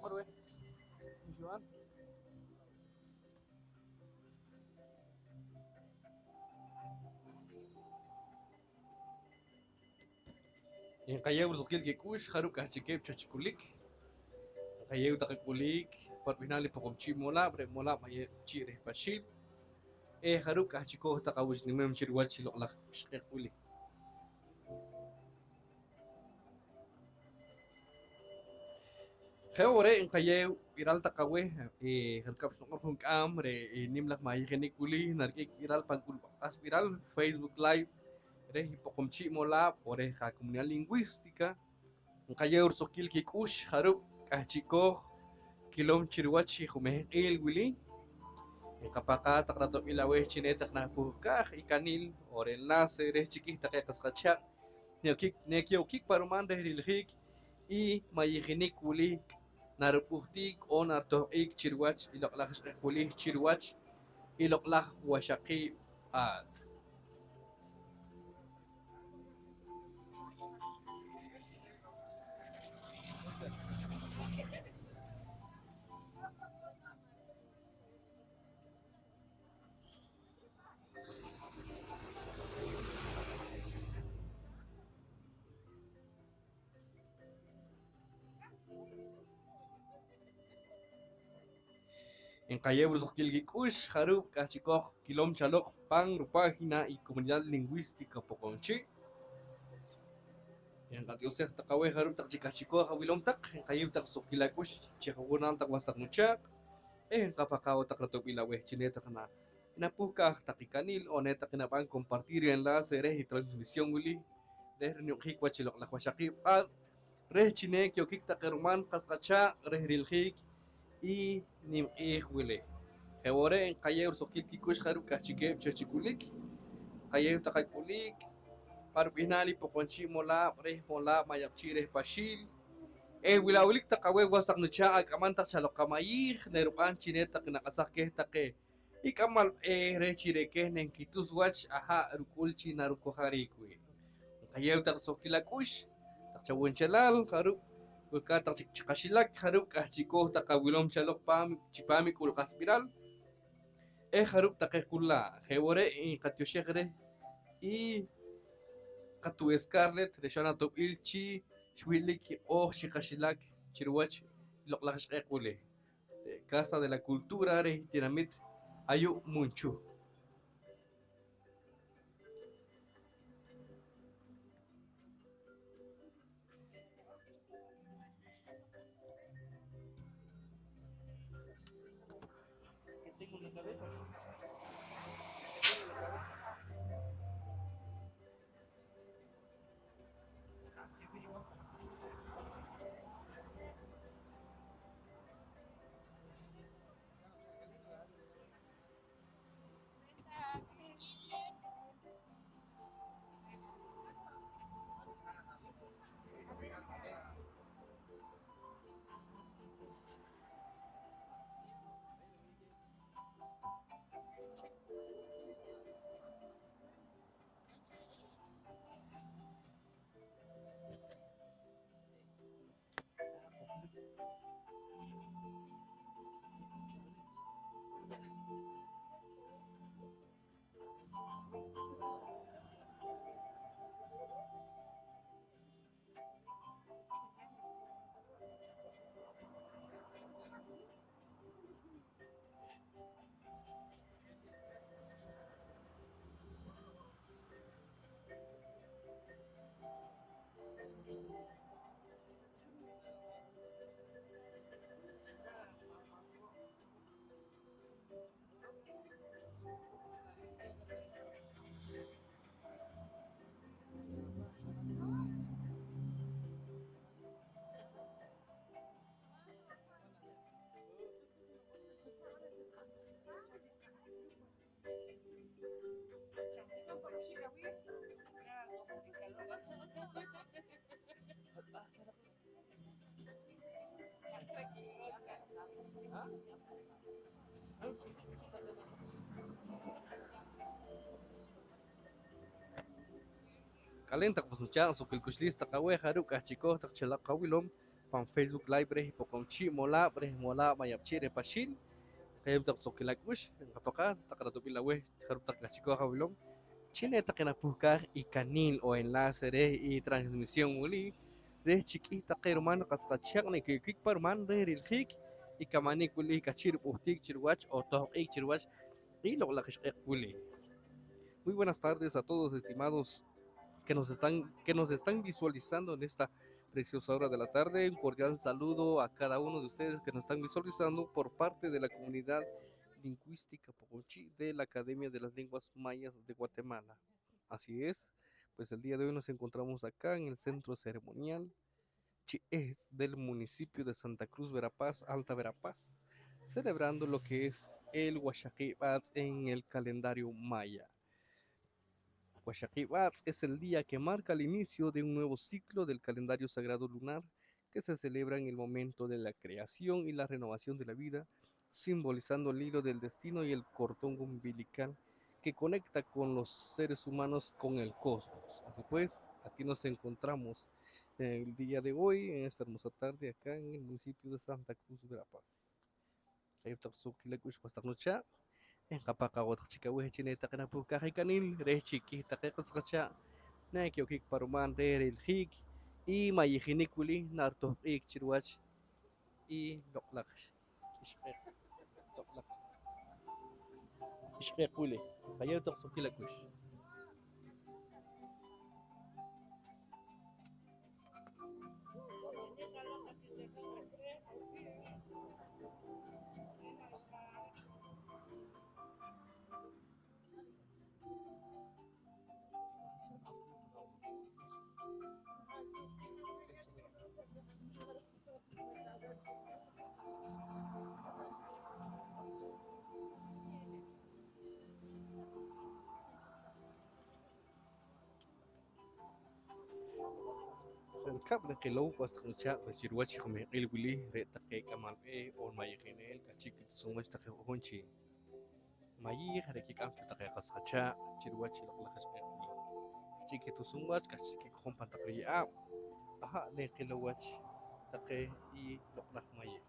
Marwe, Juan. En kaya urzukil ke kush haruk achikep chachikulik. Kaya utakakulik par binali pokomchi mola bre mola maye chire pashil. Haruk achiko takawus ni mem chirwat chilo la shkekuli. Ore en kaya viral takawe harkap snokor fun kam re nimlak maye genikuli narkik viral pangkul as viral Facebook live re pokomchi mola ore ka comunidad lingüística. Kaya urzukil ke kush haruk achiko kilom chirwachi jumeh il wili kapaka takrato ilawe chinetak na puhkah ikanil or enlace re chiquita que kaskacha nekiokik paruman de rilhik y mayiginik wuli narupuhtik o nartohik chirwach iloklaj wuli chirwach iloklaj washaki at en calle Brusquilgik ush harub kachikoh kilom chalok pan página y comunidad lingüística poconchi en katiusek takawe harub tak chikachiko hawilom tak en calle tak sokilakush chehunan tak wastak muchak kapakaw takratok ilaweh chineta kana napuka takikanil o neta kinapan compartir enlace reh y transmisión wili de nyukhik wachilok la washakip al reh chine kyokik takerman kaskacha reh rilhik y nim wili Hewore en kaye ursokil kikush haru kachike chachikulik kaye takakulik parbinali pokonchi mola reh mola mayapchi reh pashil wilawlik takawe wastak nucha akaman tak chalok kamayih nerupan chineta kinakasakeh take ikamal re chireke nenkitus wach aha rukul china rukoharikwe kayew tak sokilakush tak chawon chalal haruk Kulka tak chikashilak haruk kahchiko takawilom chalok chipami kulkaspiral haruk takekula hewore katyoshegre y katu Scarlett reshana top ilchi shwilik o shikashilak chirwach loklash ekule Casa de la Cultura re tiramit ayu munchu ¿Qué tengo en la cabeza? Sí, digo. Kalen tak pasnucha sokil kushlis takawe haruk kahchiko tak chalak kawilom pan Facebook Live breh pokong chi mola breh mola mayap chi repashil kayem tak sokilak ush kapaka takaratu pilawe karup tak kasiko kabilong chine takinapukar y canil o enlace y transmisión muli de chiquita que hermano kaskachak ni kik par man de rilhik y kamani kuli kachir puhtik chirwach o tohik chirwach y lo la kashek kuli. Muy buenas tardes a todos estimados que nos están visualizando en esta preciosa hora de la tarde. Un cordial saludo a cada uno de ustedes que nos están visualizando por parte de la comunidad lingüística Poconchi de la Academia de las Lenguas Mayas de Guatemala. Así es, pues el día de hoy nos encontramos acá en el centro ceremonial Chies del municipio de Santa Cruz, Verapaz, Alta Verapaz, celebrando lo que es el Huachaquibatz en el calendario maya. Huachaquibatz es el día que marca el inicio de un nuevo ciclo del calendario sagrado lunar que se celebra en el momento de la creación y la renovación de la vida, simbolizando el hilo del destino y el cordón umbilical que conecta con los seres humanos con el cosmos. Así pues, aquí nos encontramos el día de hoy, en esta hermosa tarde, acá en el municipio de Santa Cruz, Verapaz. En kapakawa tak chika we chine tak na pu kahay kanil re chiki tak kas kacha na kyo kik paruman re rel hik I mayihinik uli narto ik chirwach I loklak ishqek loklak ishqek uli kayo tak sukilakush. Kap na kilaw pas tkancha chirwach khame il wili re takke kamal e on mayihinel kachik sumash takke honchi mayi khare ki kam takke kas kacha chirwach loklak ishqek uli chiki tu sumach kachiki khompan takri a aha ne kilawach takke I loklak mayi.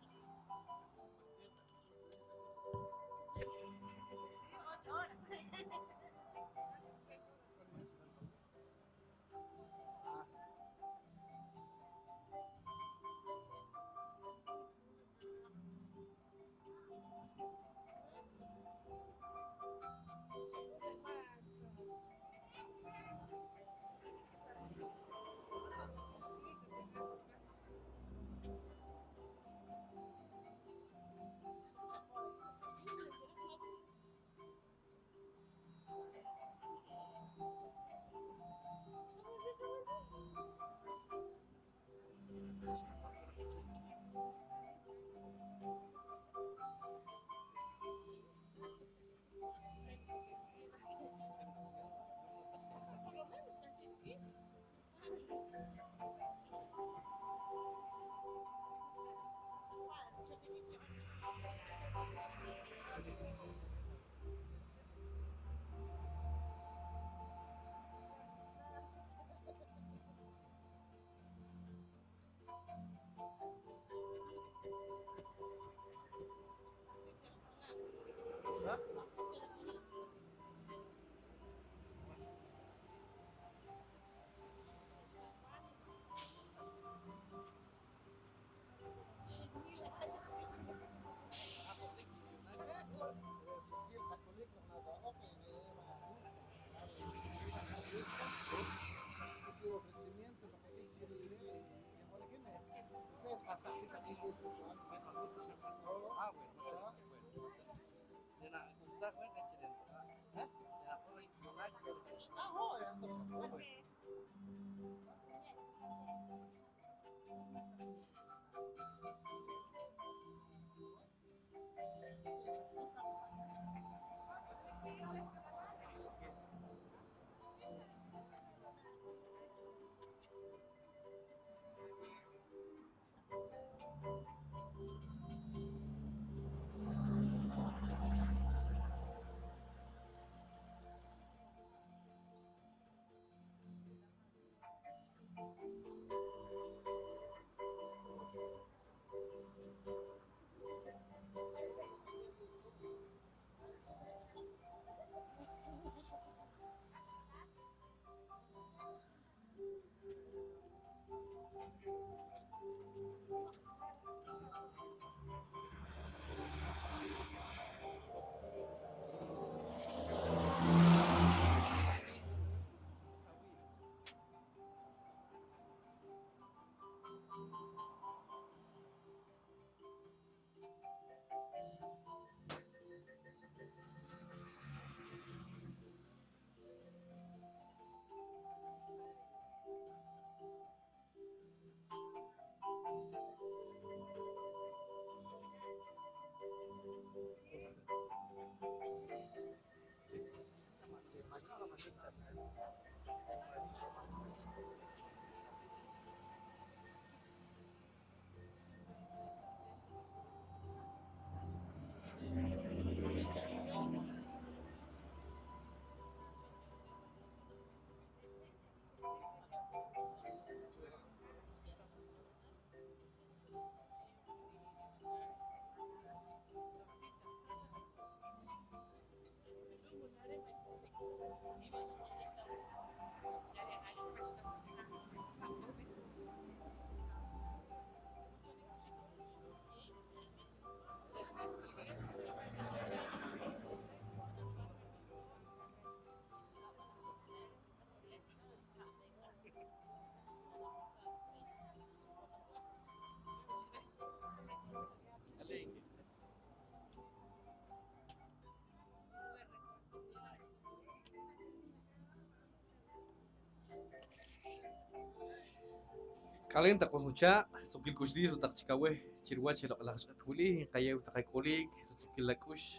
Kalian tak kosucha, sukil kushdi su tak chikawe, chirwa chelo la kuli, kayew tak kulik, sukil la kush,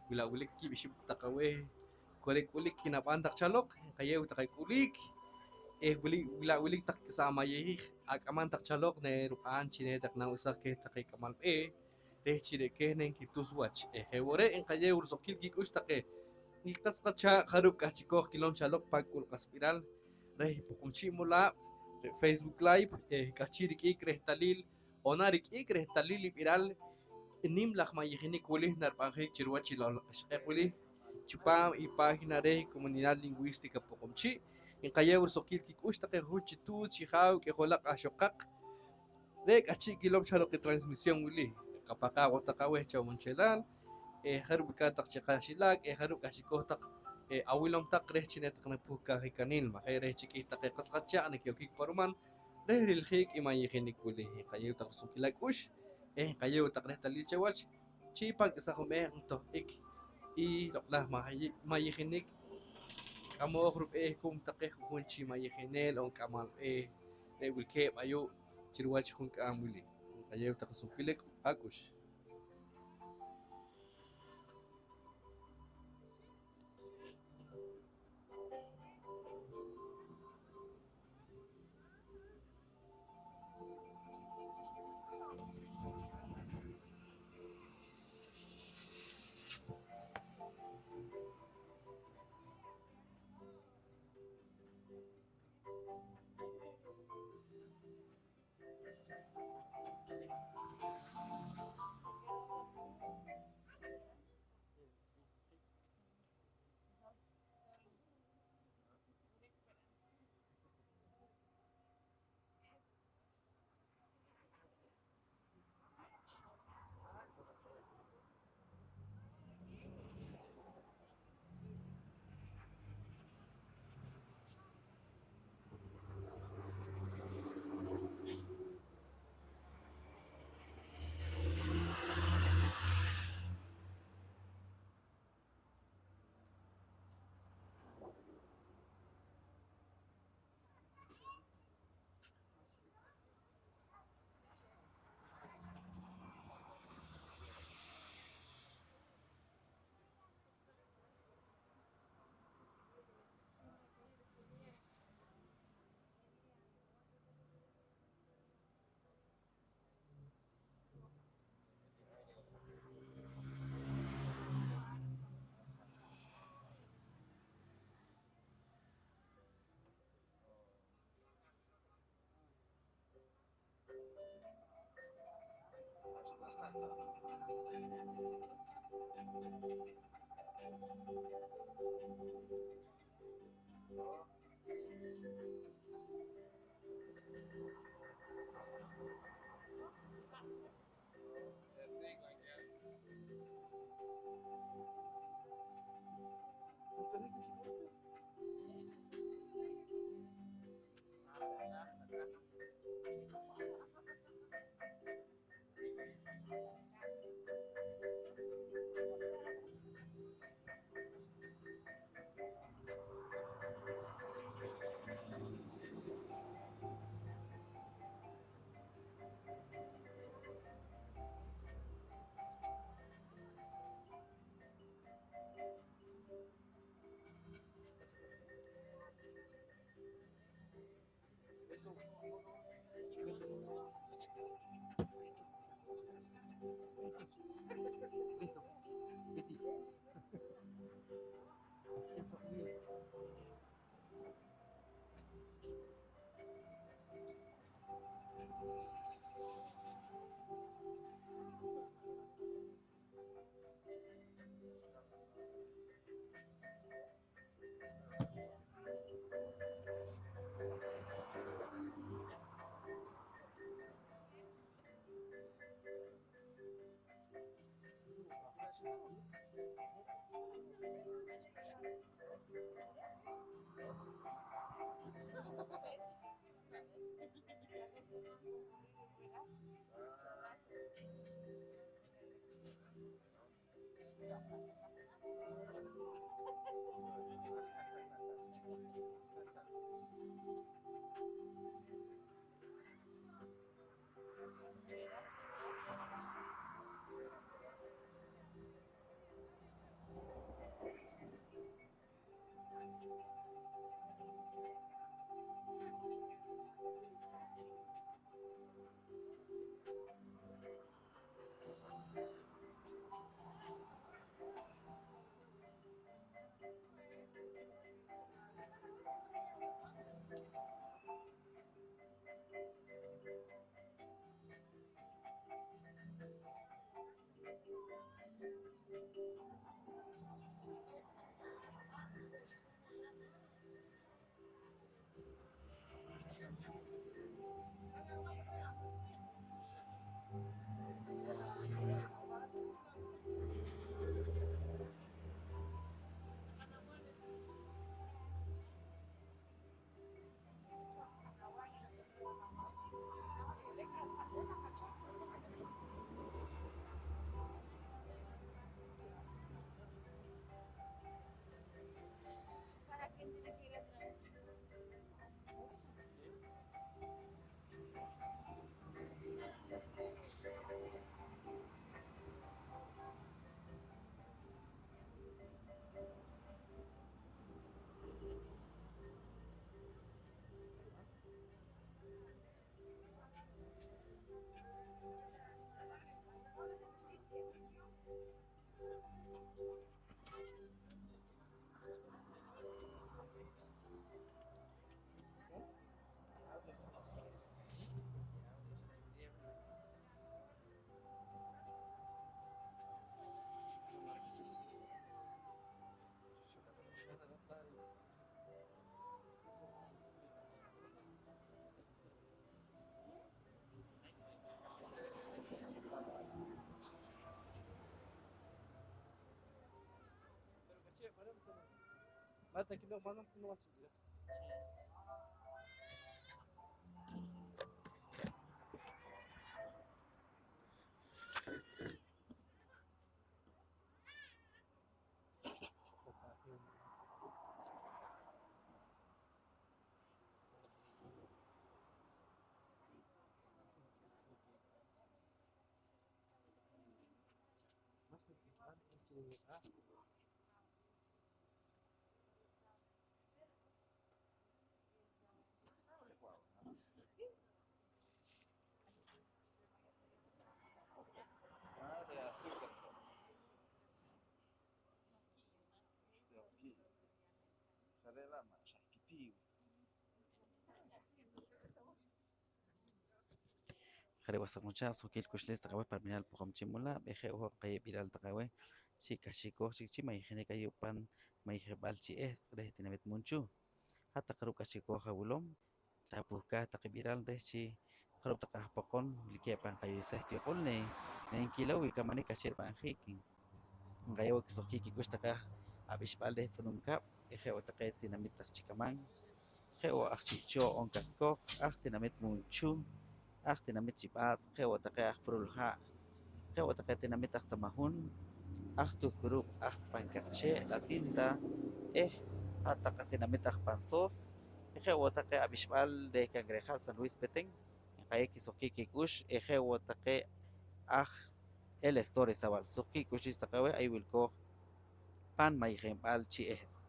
bila ulik ki biship takawe, kulik ulik kinapan tak chalok, kayew tak kulik, bila ulik tak sama yehi, akaman tak chalok ne rupan chine tak na usak ke tak kamal chile ke nen kitus watch, hewore en kayew sukil ki kush tak ilkas kacha haruk kachiko kilon chalok pakul kaspiral, pukumchi mula Facebook Live kachirik ikreh talil onarik ikreh talil ipiral nim lak mayihini kulih narpanjik chirwachi lol uli chupam y página de comunidad lingüística pokomchi en kayeur sokil kikush taqe huchi tu chihau que holak ashokak de kachi kilom chalo que transmisión uli kapaka watakawe chawmonchelal harubika tak chikashilak haruk ashikoh tak awilom tak reh chinet tak napuka hikanil ma reh chiki tak qasqacha ne kyokik paruman reh rilhik imayihinik uli kayu tak sukilak ush kayu tak reh talil chawach chipak isahum to ik y loklah mayihinik kamo grup kum tak kunchi mayihinel on kamal reh wilke ayu chirwach hun kamuli kayu tak sukilak akush. Listo. Betty. Eso, mira. Mata kilo mana kilo masuk dia. Ah, de azúcar. De aquí. Sale la masa. خري وسط مشان سوكيل كوشليس تقوي برميال بقوم تيمولا بيخي هو قيب إلى التقوي شيكا شيكو شيكي ما يخني كيو بان ما يخبال شي إس ريه تنمت منشو حتى قرب كشيكو خولهم تابوكا تقبيرال ده شي قرب تقه بقون لكي بان قيو سهتي قولني نين كيلو كماني كشير بان خيكين غايو كسوكيكي كوش تقه أبيش بالده تنمكاب إخي وتقيت تنمت تخشي كمان إخي وأخشي شو أونكا كوك أخ تنمت منشو أخ تنمت جباز إخي وتقه أخبرولها إخي وتقه تنمت أخ تمهون أخ تكروب أخ بانكاتشي لاتيندا إيه حتى تنمت أخ بانسوس إخي وتقه أبيش بال ده كانغريخال سان لويس بيتين إخي كسوكيكي كوش إخي وتقه أخ el story sawal suki kushi sakawe I will go pan may al chi es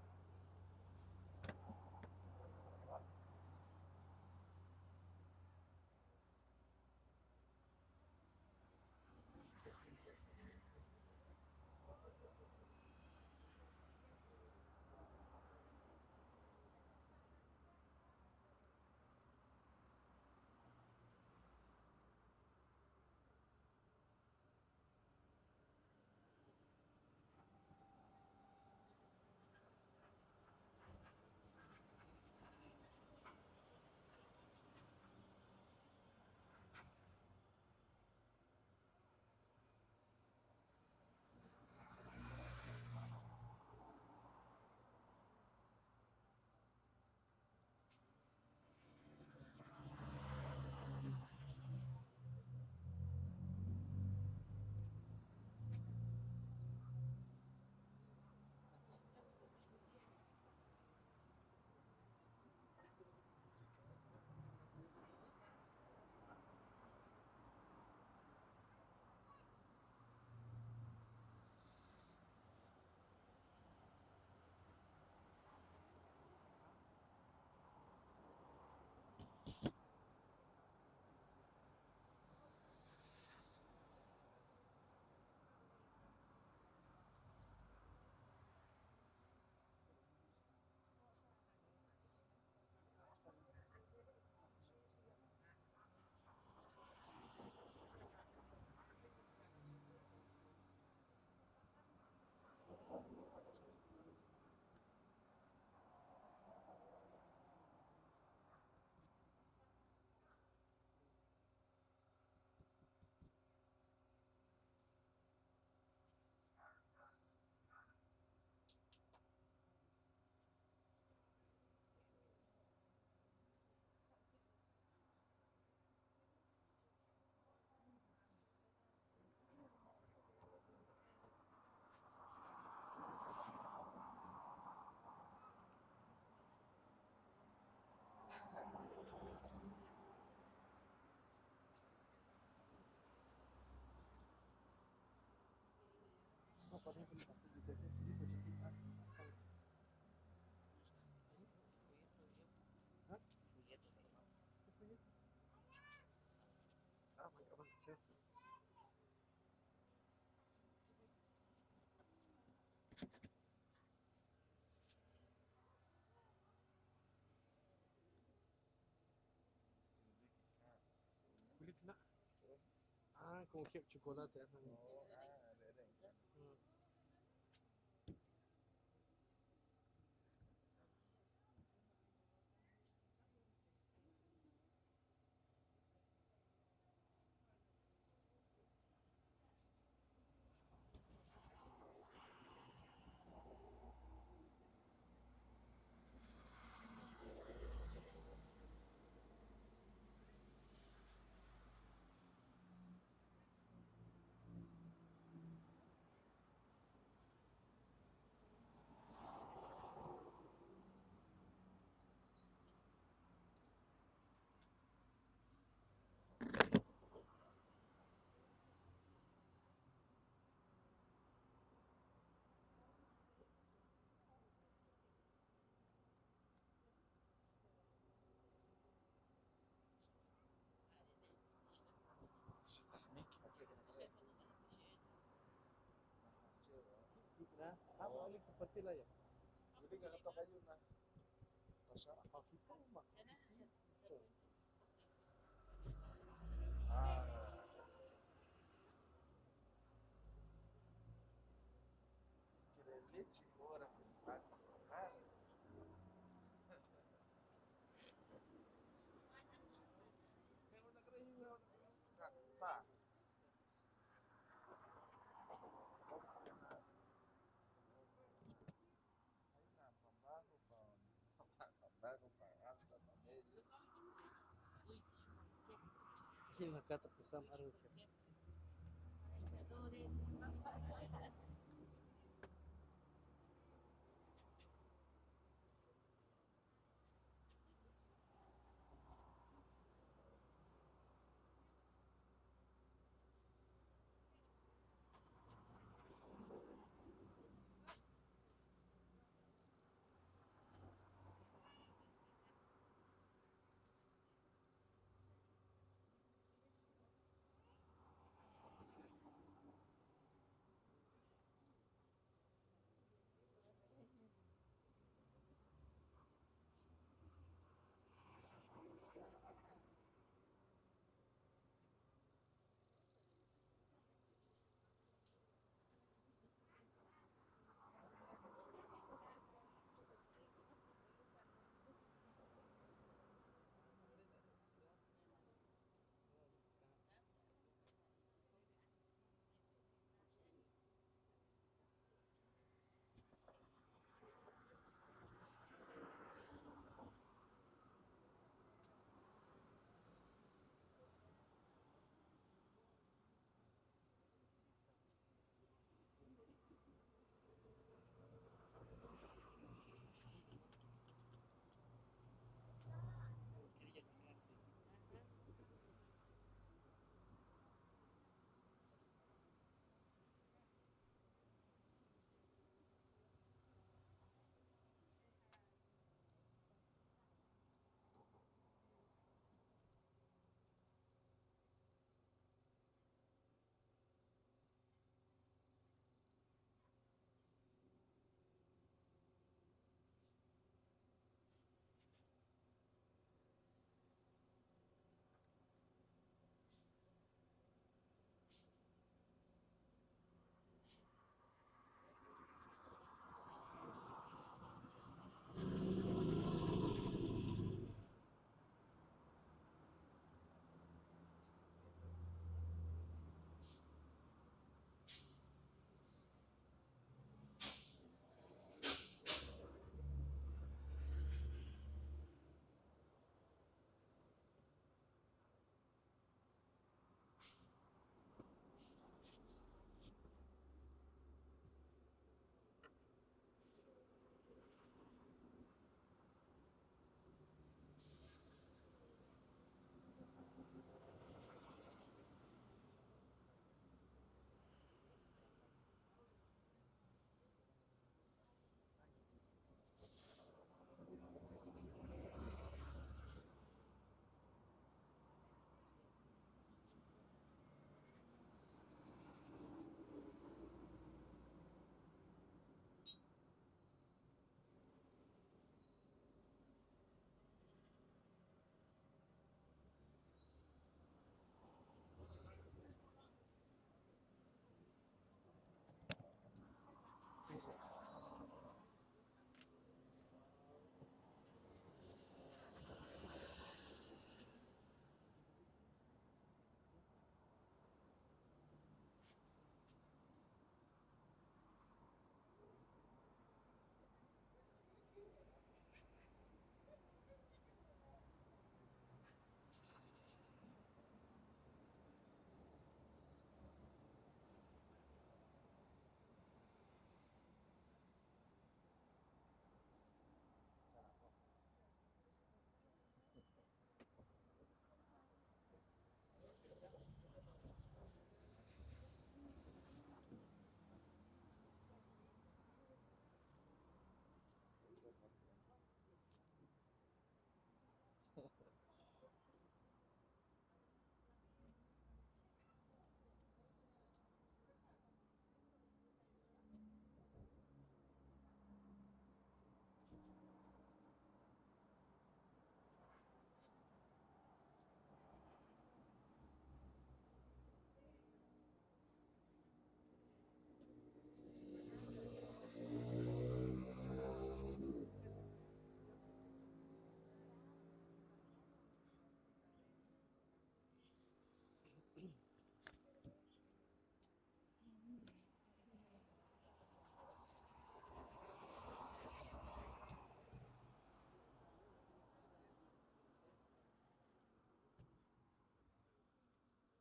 podem brincar de desenho de livro, já tem Hã? Ah, vai gravando, certo? Kulit na. Ah, kung hip chocolate. Hmm. Na, apa ulit seperti lah ya. Jadi nggak ketok aja nah. Rasa Kalau kita mah ah kira leche orang ah memang nak kena hiu kata aina pambago pambago panganta pameli kinakatak isang araw siya.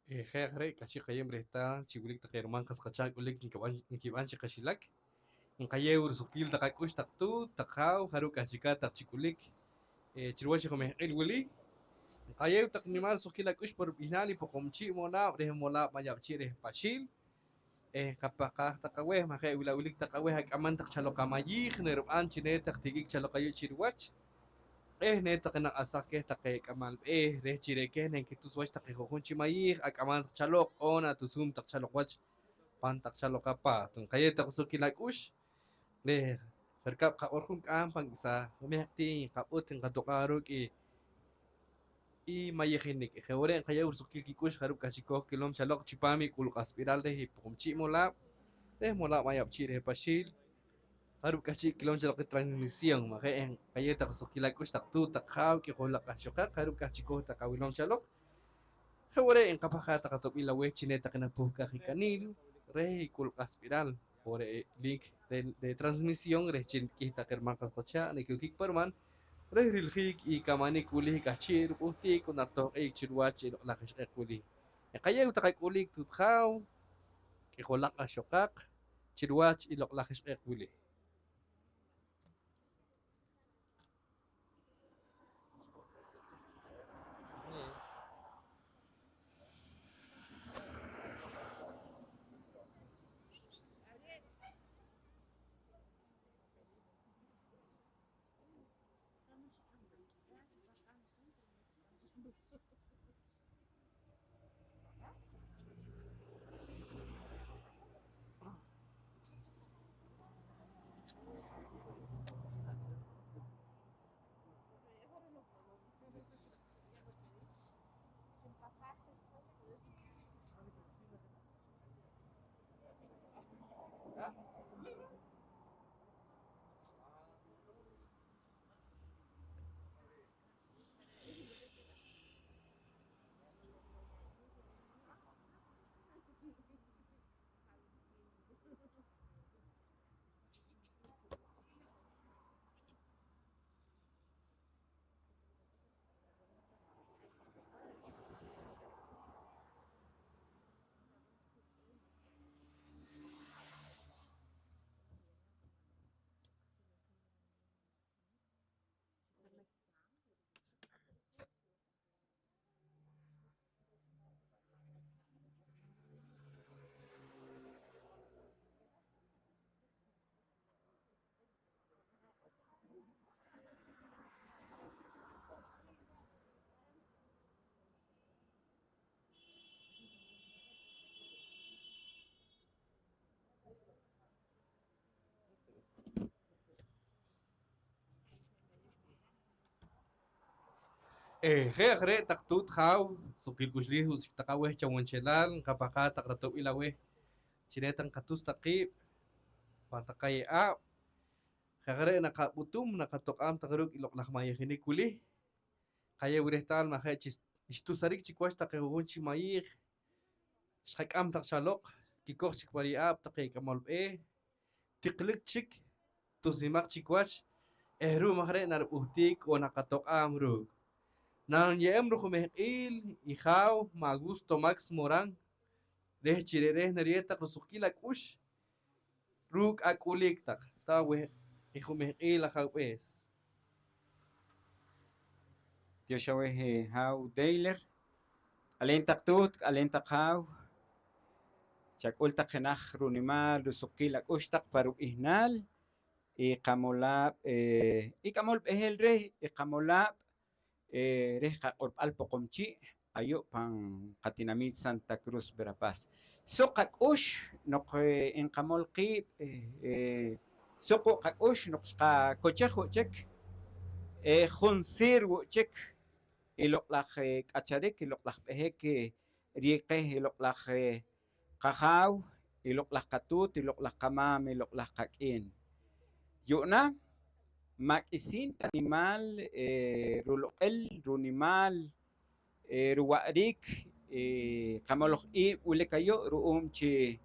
Jere kachi kayem resta chibulik takerman kaskachak ulik inkiban chikashilak. Inkaye ursukil takakush taktu takau haru kachika takchikulik. Chirwachi kome el wili. Inkaye taknimal sukilak ush por binali pokomchi mola reh mola mayapchi reh pashil. Kapaka takaweh makai wila ulik takaweh hakaman tak chalokamayih nerban chine tak tigik chalokayu chirwach. Ne takena asake take kamal reh chireke nen kitus wach take hojun chimayih akaman chalok ona tusum tak chalok wach pan tak chalok apa tun kaye tak sukilak ush le berkap ka orkun kam pang isa humehti kaput ng katokaruk i mayihinik hewore kaye ursukil kikush haruk kasiko kilom chalok chipami kuluk aspiral de hipukumchi mola mola mayap chi de pashil harus kasih kilom jalak transmisión maka en kaya tak sukilak tak tu tak kau ki holak asyokak harus kasih ko tak kawilom jalok hewore en kapaka tak atop ilawe chine tak na puka kanil re kul aspiral ore link de transmisión re chin ki tak kermakas tacha ne kik perman re rilhik I kamani kuli kachir puti kunato e chirwach la kash kuli kaya utak kulik tut kau ki holak asyokak chirwach ilok la kash kuli. Re tak tut kau sukil kusli usik takaweh cawan celal kapaka tak ratop ilawe cinetang katus takip patakai a kagare nakaputum nakatok am takaruk ilok lakmaya hini kuli kaya ureh tal makai istu sarik cikwas takehun cimayir shak am tak chalok kikok cik pari ap takai kamal tiklik cik tusimak cikwas ru makare nar uhtik o nakatok am ru Nang yem ru kumehil ikaw magusto max morang deh chirere narieta kusukila kush ruk akulik tak tawe ikumehil akawes Joshua how Dailer alentak tut alentak how chakul tak henach runimal rusukila kustak paru ihnal ikamolab ikamol behel re ikamolab reh kakor alpokomchi ayo pang katinamit Santa Cruz Verapaz so kakush nok inkamol qib soko kakush nok ka kochejo chek khunsir wo chek ilok lak kacharik ilok lak behek rieke ilok lak kahaw ilok lak katut ilok lak kamam ilok lak kakin yuna makisin animal ruloel runimal ruwarik kamaloh I ulekayo ruum chi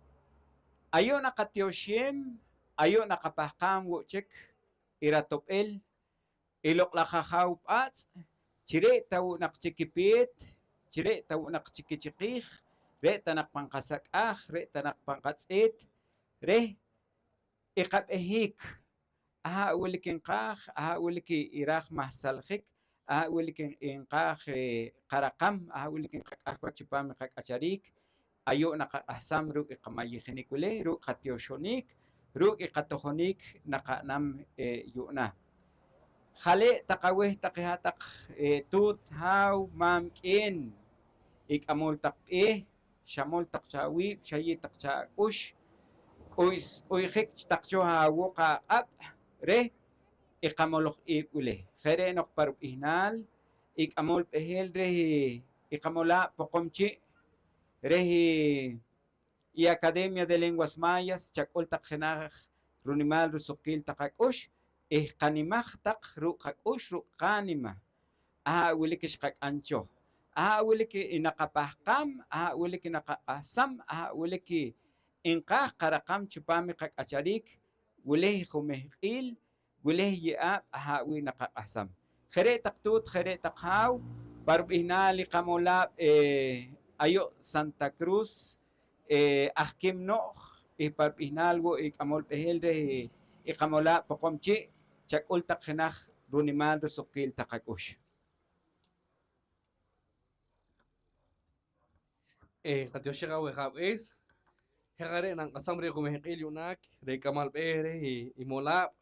ayo nakatioshem ayo nakapahkam wo chek iratopel ilok lakahaw pats chire taw nakchikipit chire taw nakchikichikih re tanak pangkasak'aj, re tanak pangkatz'it, re iqab'ejik aja'wil kinqaj, aja'wil iraj majsaljik, aja'wil inqaj qaraqam, aja'wil kinqak'aj wa chipaam qak'acharik, ayu' naqaq'ajsam ruk' iqamayijnik wili, ruk' qatyoxonik, ruk' iqatojonik naqa'nam yu'naj. Jale' taq awej taq taq tut, jaw, mam, k'in ik'amol taq b'ej, xamol taq chawiib', xayij taq cha ak'ux, k'uyjik taq chu jawuq aq'ab' re iqamoloj iib' wili. Jere' no'jparb'ijnaal ik'amol b'ejel rej iqamolab' poqom chi' rej Academia de Lenguas Mayas chak'ul taq jenaj runimal rusuqil taq ak'ux qanimaj taq ruk' qak'ux ruk' qanima aja'wilik ixqak'an choj, aja'wilik naqapajqam, aja'wilik naqaq'ajsam, aja'wilik inqaj qaraqam chipaam qak'acharik, wili jumej q'iil, wili ye'ab' aja'wi naqaq'ajsam. Jere' taq tut, jere' taq jaw, parb'ijnaal iqamolab' ayu' Santa Cruz ajkim no'j y parb'ijnaal wu' ik'amol b'ejel rej iqamolab' poqom chi' chak'ul taq jenaj runimal rusuqil taq ak'ux. Qatyoxej awejab'es jaqare' nanq'asam re jumej q'iil yu'nak re k'amal b'ej rej imolab'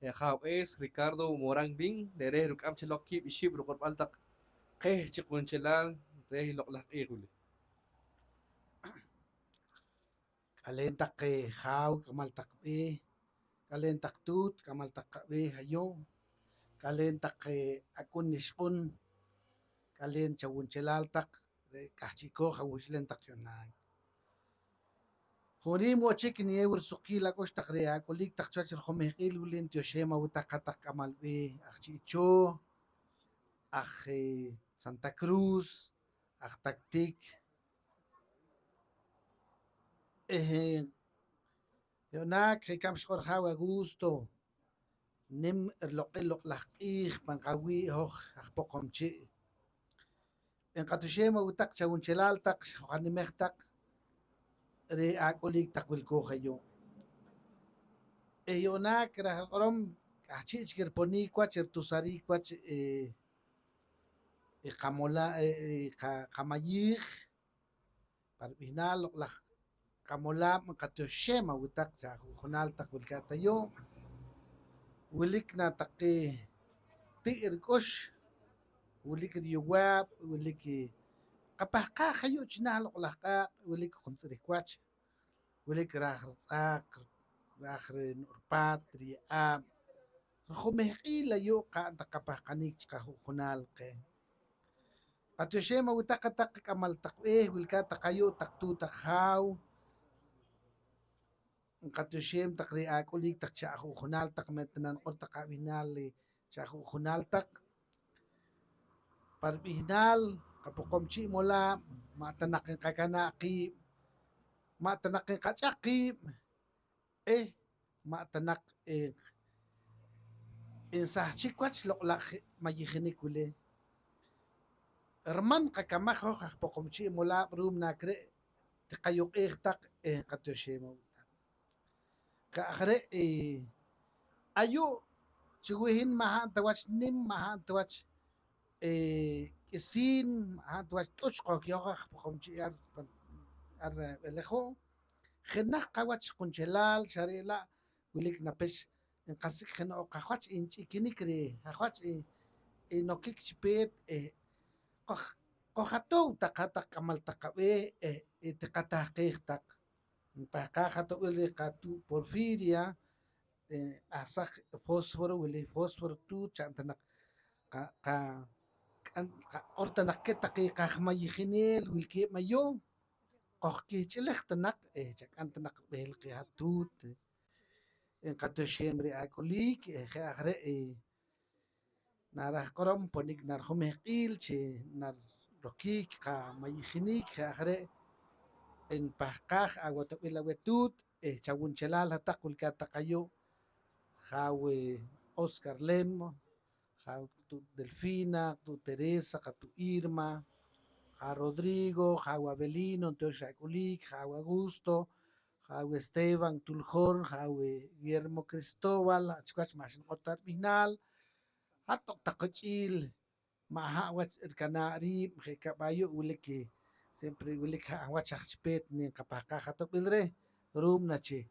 jab'es Ricardo Morán Bin re'rej ruk'am chelok kiib' ixib' ruq'orb'al taq qej chiq'unchelal rej loq'laj q'iij wili. K'alen taq jaw k'amal taq b'ej, k'alen taq tut k'amal taq qab'ej ayu', k'alen taq ak'un nixq'un, k'alen chawunchelal taq re k'ajchi'kooj awuxlem taq yo'nak. Jurim wo'chik kinyej wu rsuqil ak'ux taq re ak'ulik taq chuwach rjumej q'iil wili ntyoxem awutaq qa taq k'amal b'ej aj Chi'cho, aj Santa Cruz, aj Taktik, yo'nak kam xq'or jaw a gusto nim rloq'il loq'laj q'iij panqawi' hoj aj poqom chi'. Inqatuxem awutaq chawunchelal taq xojanimej taq re ak'ulik taq wilkooj ayu'. Yo'nak raj q'orom k'aj chi' chik rponiik wach rtusariik wach qamayij parb'ijnaal loq'laj qamolab' qatyoxem awutaq cha ju'junal taq wilk'at ayu' wilik na taq ti' rk'ux, wilik ryuwaab', wilik qapajqaaj ayu' chinaj loq'laj q'aq' wilik juntz'rik wach, wilik raj rtz'aq, raj ri no'jpaat, rye'aab' rjumej q'iil ayu' qa'n taq qapajqanik chqaju'junal qe. Qatyoxem awutaq qa taq k'amal taq b'ej wilkaat taq ayu' taq tut taq jaw, qatyoxem taq ri ak'ulik taq cha aju'junal taq metnanq'or taq ab'ijnaal cha aju'junal taq parb'ijnaal qapoqom chi' molaab' ma'tanaq inqakana' qiib', ma'tanaq inqach'aq qiib' ma'tanaq insajchik wach loq'laj mayijnik wili. Rman qakamaj hoj aj poqom chi' molaab' rum nak're' tiqayuq'iij taq qatyoxem awutaq. Qa'aj re' ayu' chiwijin majant wach nim, majant wach k'isin, majant wach t'uch qokyoj aj poqom chi' ar b'elejo' jenaj qawach q'unchelal xa' ri'la' wilik na pex inqasik jeno'j qajwach inch'ikinik ri jajwach inokik chpeet kojatow taq qa taq k'amal taq qab'ej tiqatajqiij taq pajqaaj jat'ob'il ri qatu' porfiria ajsaj fósforo wili fósforo tut cha'tanaq q'ortanaq ke taq qajmayijneel wilke'b' ayu' kojk'ihch'ilejtanaq chak'antanaq b'ejel qe atut qatyoxem ri ak'ulik je' aj re' naraj q'orom ponik nar jumej q'iil chi narokik qamayijnik je' aj re' inpajqaaj awat'ob'il aweh tut chawunchelal jataq wilkaat taq ayu' jaw Oscar Lemo, jaw qatu' Delfina, qatu' Teresa, qatu' Irma, Ja Rodrigo, ja Abelino, entonces Shakulik, ja Augusto, ja Esteban Tuljor, ja Guillermo Cristóbal, achquach mashin otar binal, hatok takochil, maha wach erkanari, je caballo uleke, siempre ulek ha wachachpet ni kapaka hatok bilre, rum nache,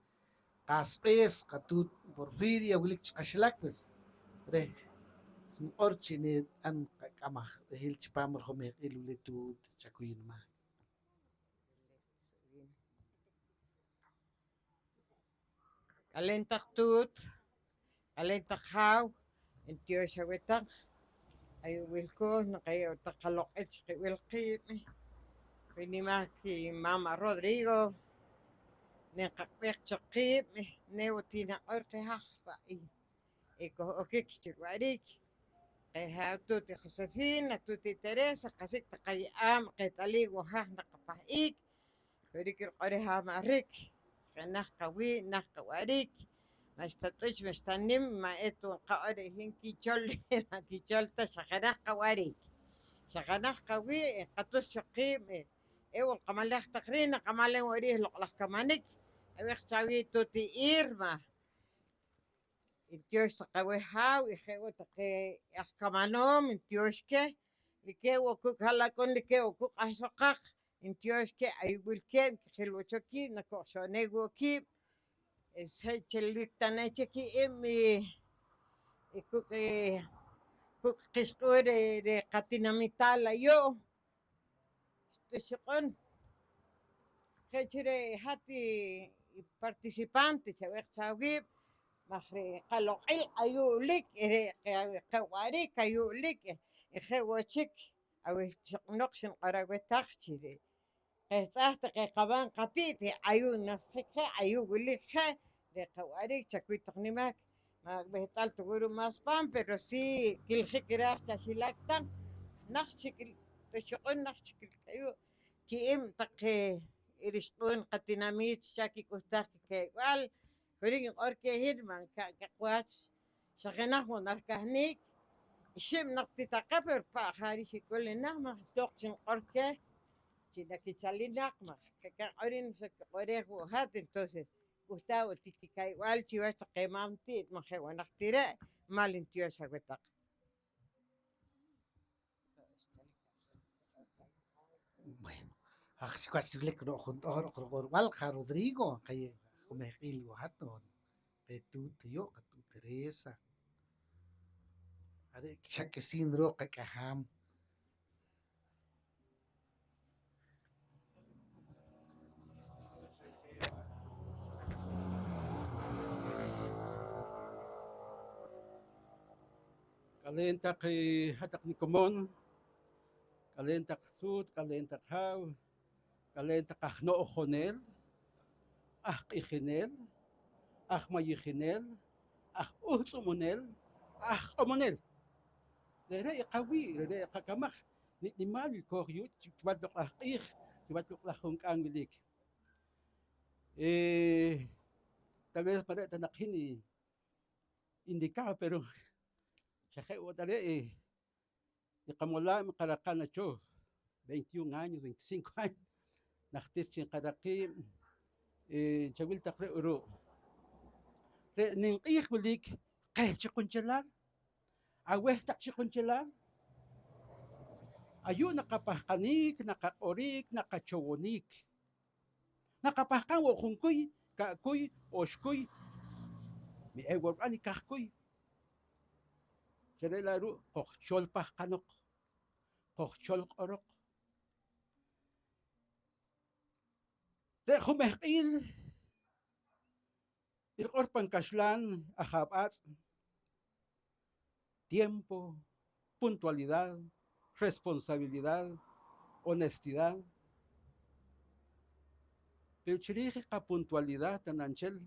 kaspes, katut porfiria, ulek chashlak pues, re, sin orchi ni an kamah, hil chipamor homer iluletu chakuyin ma. Alentaqtut, alentaqjaw, entioxawetaq, ayuwilkuj naqayutaqaloq'ich qiwilqiib' winimajki Mama Rodrigo, niqaqb'iq chaqiib' neutinaq'or qijajpa y kojokik chikwarik, qejawtuti Josefina, tuti Teresa, qasik taqay'am qet'aliik wajaj naqapaj'ik, rik'in q'orijamajrik, qenaj qawi' naj qawarik, maxtat'uch maxtanim ma etu qa'orijin kichol kicholta xaqanaj qawarik, xaqanaj qawi' qatus choqiib' ewal qamalaj taq rin naqamalej warij loq'laj kamanik, ab'ej chawi tuti Irma, intiox taqawej jaw y jewa taqe aj kamanom intioxkej likewa kuk' jalak'un likewa kuk' q'ajxoqaq intioxkej ayuwilkem qilwachokiib' nako'xo'newokib' sechelwiktanecheki'im y kuk' qixq'uj re qatinamital ayo' xt'uxuq'un jech're jati participante chab'ej chawiib' maj re qaloq'il ayu'lik re qawarik ayu'lik y jewa chik awixchoq'noq xinq'orawetaq chire' qetz'ajta qeqab'an qati'ti ayu'nasjik je' ayu'wilik je' re qawarik chakuy taq nemak b'ejt'al tuguru mas pan pero si kiljik kiraj chajxilaktan najchik t'uxuq'un najchik ayu' ki'im taq irixq'un qatinamit xa' kik'ujtaj kikeyb'al rik inq'or kejin man kaq'wach xaqe naj wanarkajniik ixib' naqtitaqej pero pa'aj rixikulinaq maj toq chinq'or ke chinakichalinaq maj qaq'orin q'orej wujat entonces k'ujtaj wa tikikayb'al chiwach taqemam ti't ma jewa' naj tire' mal intioxawetaq. Bueno, achquachlik ro'junt'oj roq'orb'al ja Rodrigo, qay jumejq'il wajaton, qetut yo' qatut Teresa, are' xa' kesin ro' qak'ajam. Kalentaq hataq nikomon, kalentaq sut, kalentaq jaw, kalentaq ajno'jonel, ajq'ijenel, ajmayijinel, aj'ujtz'umonel, ajq'omonel. Re' qawi' re' qakamaj ni'nimal koj yu chib'al loq'laj q'iij, chib'al loq'laj junk'an wilik. Tal vez pare' tanaqjin indicado pero xajewa tare' niqamolam qaraqan acho 21 años, 25 años najtir chinqaraqib' chawil taq re' uru' re' ninq'iij wilik qej chiq'unchalal, awej taq chiq'unchalal, ayu' naqapajqanik, naqaq'orik, naqachowonik, naqapajqan wa junkuy, ka'kuy, oxkuy, mi'ewa rib'an nikajkuy. Chare' ela' ru' qojcholpajqanoq, qojcholq'oroq. Re' jumejq'iil irq'orpan kaxlan ajab'atz' tiempo, puntualidad, responsabilidad, honestidad. Pero chirij qapuntualidad tananchel,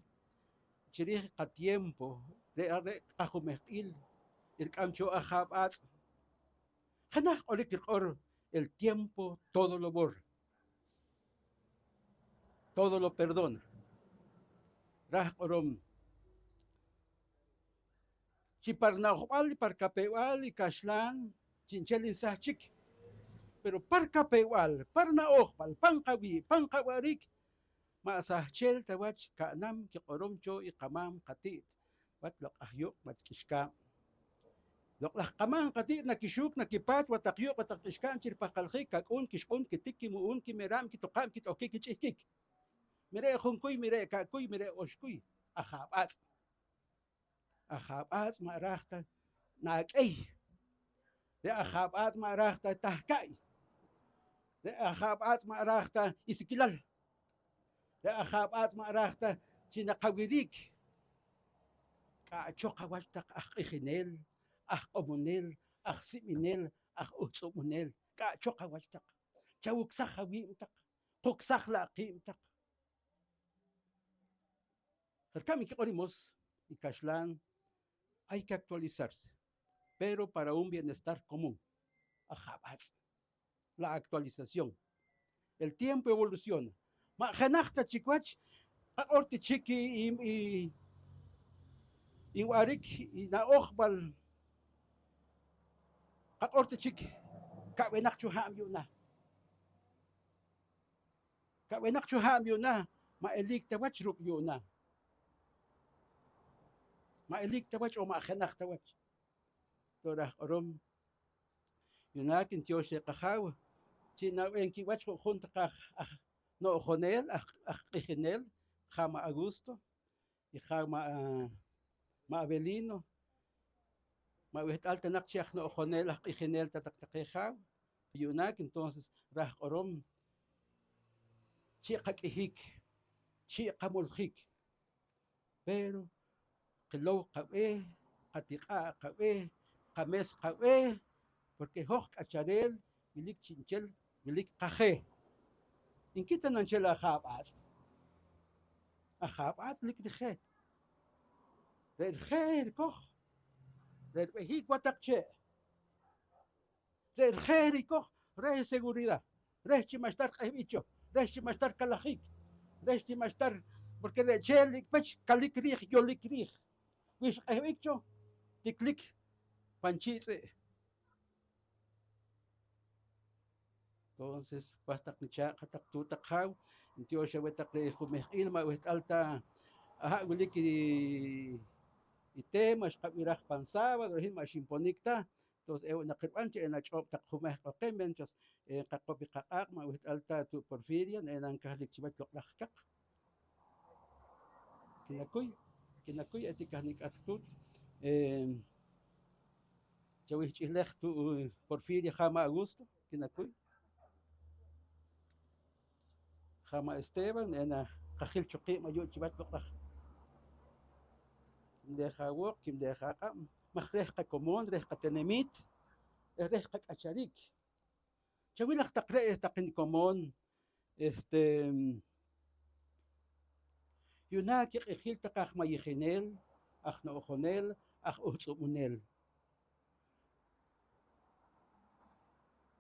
chirij qatiempo, re' qajumejq'iil irk'am chu ajab'atz' janaj q'orik irq'or el tiempo todo lo borra, todo lo perdona. Raj q'orom chiparnawjb'al, parkape'b'al y kaxlan chinchel insaj chik pero parca pewal, parna ojpal, pankawi, pankawarik, maasahchel tawach kanam ki qoromcho y kamam katit. Wat lok ahyo, wat kishka. Lok lah kamam katit na kishuk na kipat, wat akyo, wat akishkan, chirpakalki, kakun, kishkun, kitiki, muun, kimeram, kitokam, kitoki, kichikik. Mire junkuy, mire kakuy, mire oshkuy. Ahabaz marachta nakay. De ahabaz marachta tahkay. De ahabaz marachta isikilal. De ahabaz marachta chinakawidik. Kachokawaltak ihinel, omunel, siminel, utsumunel. Kachokawaltak. Chawuksak hawimtak. Tuksak laqimtak. Kami que orimos y Kashlan hay que actualizarse, pero para un bienestar común. Ajabaz, la actualización. El tiempo evoluciona. Ma janachta chikwach, orti chiki y warik y na ochbal. Orti chiki, kawenakchu ham yuna. Kawenakchu ham yuna, ma elik tawach rup yuna. Ma elik tawach o ma khanakh tawach torah orom yunakin tioshe qahaw china en ki wach junt qah no jonel qinel khama agosto y khama ma abelino ma wet alta naqchach no jonel qinel tataktaqihaw yunak entonces rah orom chi qakihik chi qamuljik pero Kilo kabe, katika kabe, kames kabe, porque hok acharel, milik chinchel, milik kahe. In kita nanchel ahabas. Ahabas lik dikhe. Der khair koch. Der hik watakche. Der khair koch, re seguridad. Re chimastar qabicho, re chimastar kalahik. Re chimastar porque de chelik pech kalikrih yo likrih. Wish I hecho the click panchitze. Entonces, basta knicha katak tutakhaw, intio siya wetak de humehil ma wet alta wiliki ite mas kamirah pansaba rohin mas simponikta. Entonces, nakipanche en achop tak humeh kakemen just kakopi kakak ma wet alta tu porfirian en ang kahlik chibat loklakak. Kinakuy etikahnik atut chawih chilech tu Porfirio Jama Augusto kinakuy Jama Esteban ena kahil chuki mayo chibat lokah deja wok kim deja kam mahreh ka komon reh ka tenemit reh ka acharik chawilach takre takin komon Yunak ikhil takach mayichinel, ach noochonel, ach utsumunel.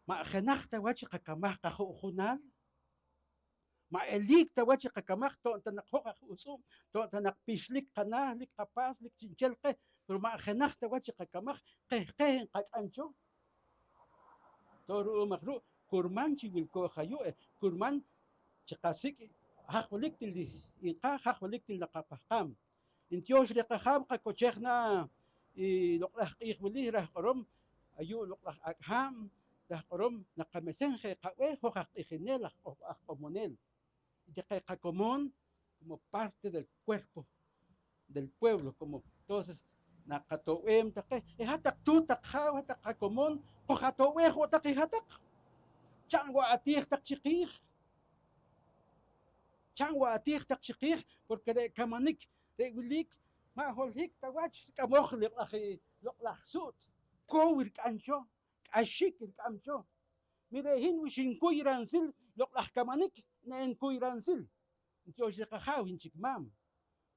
Ma khenach tawach kakamach kahuchunal. Ma elik tawach kakamach to tanakhoch utsum, to tanakpishlik kana, lik kapas, lik chinchelke, pero ma khenach tawach kakamach kehen kakancho. Toru makru kurman chivilko khayu kurman chikasik haqwalik til inqa haqwalik til naqapahqam intiosh liqaham qakochejna y loqlah qihwili rah qorom ayu loqlah akham rah qorom naqamesenje qawe hoqaq ihinel aqomonel de qaqomon como parte del cuerpo del pueblo como entonces naqatowem taqe hatak tu taqhaw hatak qaqomon qoqatowe hotak hatak changwa atih taqchiqih changwa atih taqchiqih porque de kamanik de wilik ma holhik tawach kamoch loqlah sut kowir kancho ashik kancho mire hin wishin kuiransil loqlah kamanik nen kuiransil entonces qahaw hinchik mam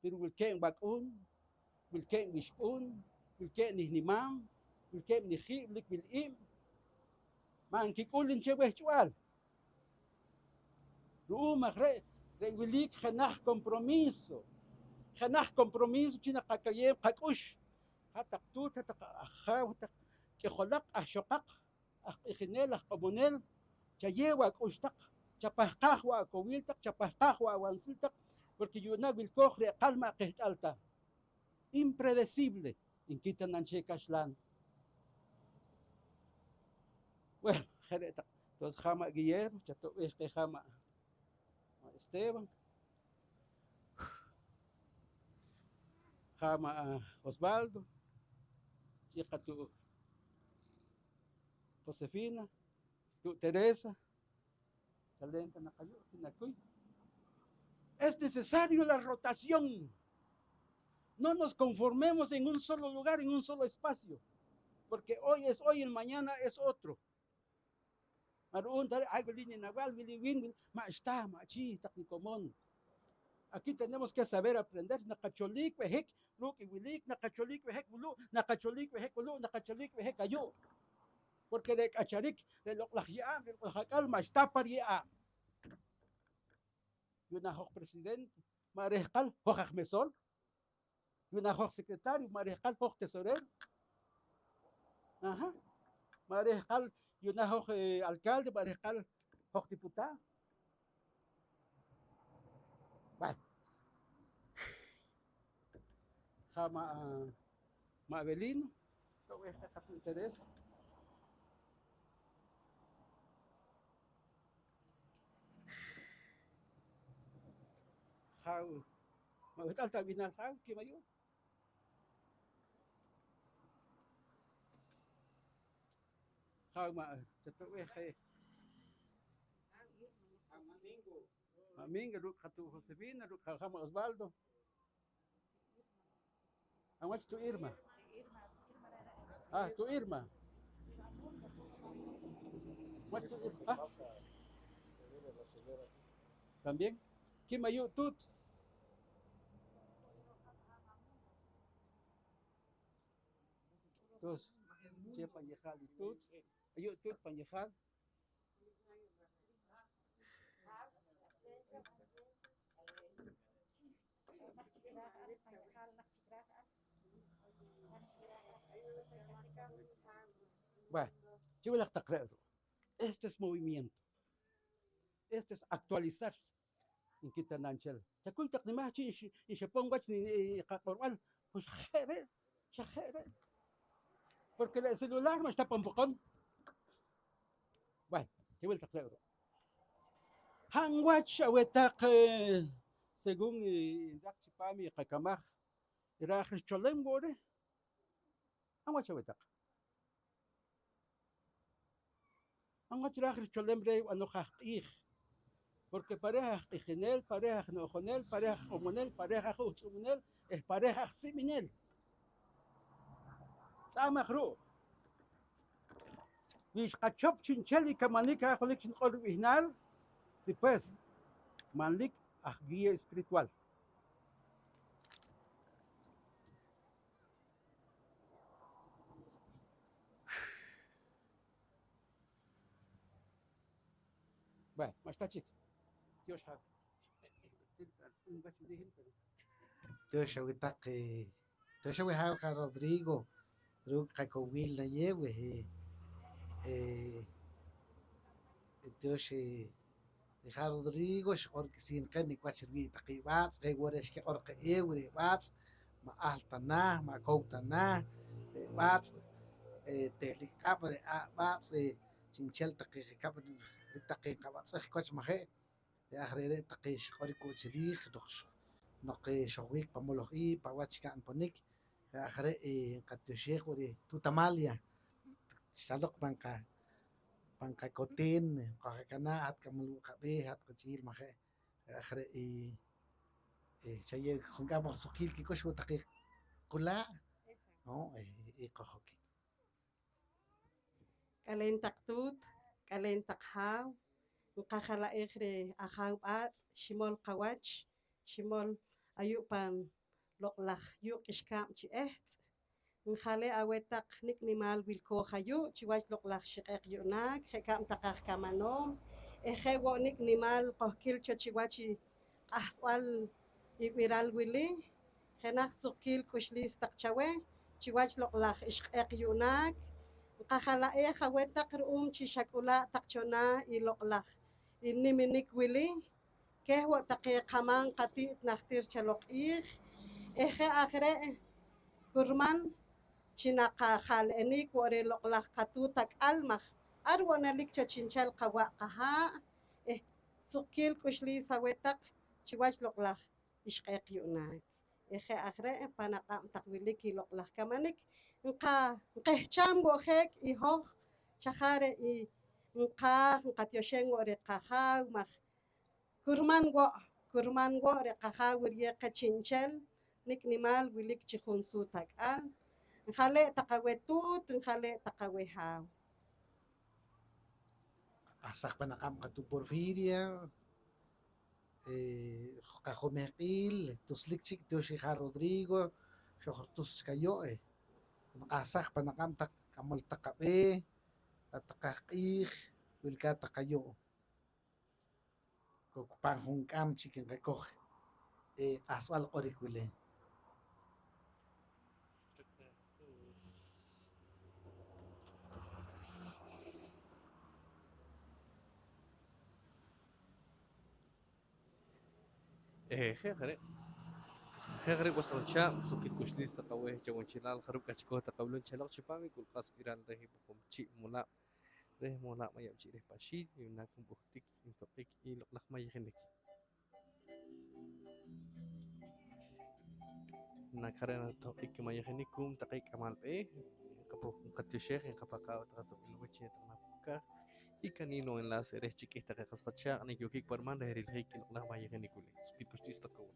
pero wilken bakun wilken wishun wilken nihnimam wilken nihiblik bilim man kikulin cheweh chual ruumagre de wilik khanah compromiso china qakayem qakush hatak tut hatak akhaw hatak kikholak ahshokak ikhinel ahqabonel chayewa kushtak chapajkajwa kowiltak chapajkajwa awansiltak porque yuna wilkojre calma alta impredecible inquita nanche kashlan bueno jereta entonces jama Guillermo chato este jama Esteban jama Osvaldo chica tu Josefina tu Teresa talenta nakayo nakuy es necesario la rotación. No nos conformemos en un solo lugar, en un solo espacio, porque hoy es hoy, el mañana es otro. Aquí tenemos que saber aprender. Porque de cacharik, de lo lajiam, de lo jacal, está paria. Y una presidente, marejal, hojaj mesol. Y una secretario, marejal, hoj tesorero. Ajá. Marejal, y una alcalde, marejal, hoj diputado. Bueno. Jama Mabelino, todo esto que te interesa. How, mabetal tabinal how, kimayo. How chato Maminga, Ruk Hatu Josefina, Ruk Jama Osvaldo. And what's to Irma? To Irma. What to Irma? También. Kimayo tut. Entonces, che panjejal y tut. Ayo tut panjejal. Bueno, yo voy a creer. Este es movimiento. Este es actualizarse. En Quitananchel. Chacuita ni más y se ponga ni cacorwal. Pues jere. Porque el celular me está pompocón. Bueno, yo voy a creer. Hangwach awetak según Dakchipami Kakamaj. Era Cholem gore. Hangwach awetak. Hangwach era Cholem re anojaj. Porque pareja igenel, pareja nojonel, pareja homonel, pareja juchumonel, es pareja siminel. Samajru. Vish kachop chincheli kamanika jolik chinchol original. Si pues, manlik a guía espiritual. Bueno, más está chico. Dios sabe. Dios shawitake. Dios shawihao Rodrigo. Ruk Kakowil na yewe. Dios Deja Rodrigo, orque sin que ni cuachirvi taquibats, que guares que orque eure bats, ma altana, ma coutana, bats, tehlicapre, bats, chinchel taquicapre, taquicabats, coach maje, de agrede taquish, oricuchirich, no que showik, pamologi, pawachkan ponik, de agre, catushech, tutamalia, shalok banca. Pangkakotin, kakana at kamulu kabe at kachil mahe. Akhre chaye khunga sukil ki kosh utaki kula. No, kohoki. Kalentak tut, kalentak haw, kakala ekre ahaw at, shimol kawach, shimol ayupan loklach yuk iskam chi Njale awetak nik nimal wilko hayu, chiwach loklach shikek yunak, hekam takach kamanom, ejewo nik nimal kohkil chiwachi aswal iwiral wili, henak sukil kushlis takchawe, chiwach loklach ishkek yunak, qajalaej awetaq chixak'ula taq chona iloq'laj inniminik wili kej wa taqe qaman qati't najtir chaloq'ij eje aj re' kurman chinaqajal'enik wore loq'laj qatuut ak'al maj ar wanalik chachinchal qawa' qaja' suqquil k'uxlis awetaq chiwach loq'laj ixq'eq yu'nak eje aj re' panaq'ab' taq wilik iloq'laj kamanik qejcham wo'jek hoj chajare' qaj qatyoxen wo' re qajaw maj kurman wo' re qajaw wirye' qachinchal nik'nimal wilik chi jun suut ak'al njale' taq awet'uut njale' taq awejaw Q'ajsaj panaq'ab' qatu Porfiria, qajomej q'iil tuslik chik tyoxija Rodrigo xojrtus chkayo' nq'ajsaj panaq'ab' taq k'amol taq ab'e tataqaj q'iij wilk'aj taq ayo' kok'upan jun k'am chik nqakoj q'asb'al q'orik wili. Jegre wasrancha sukit kushlis taqaweh chawinchilal jarub kachiko taqawlun chalaq chipami kulqas iran rehi bukumchi mula reh mula mayam chi reh pashi yuna kumbuhtik intopik y loqlaq mayijinik nakarena topik mayijinik kum taqik amal be kapo katyushej en kapakaw taqato ilwichi taqnapuka y kanino enlace reh chiquih taqaqasqacha nikyukik parman reh rilhik loqlaq mayijinik uli sukit kushlis taqawun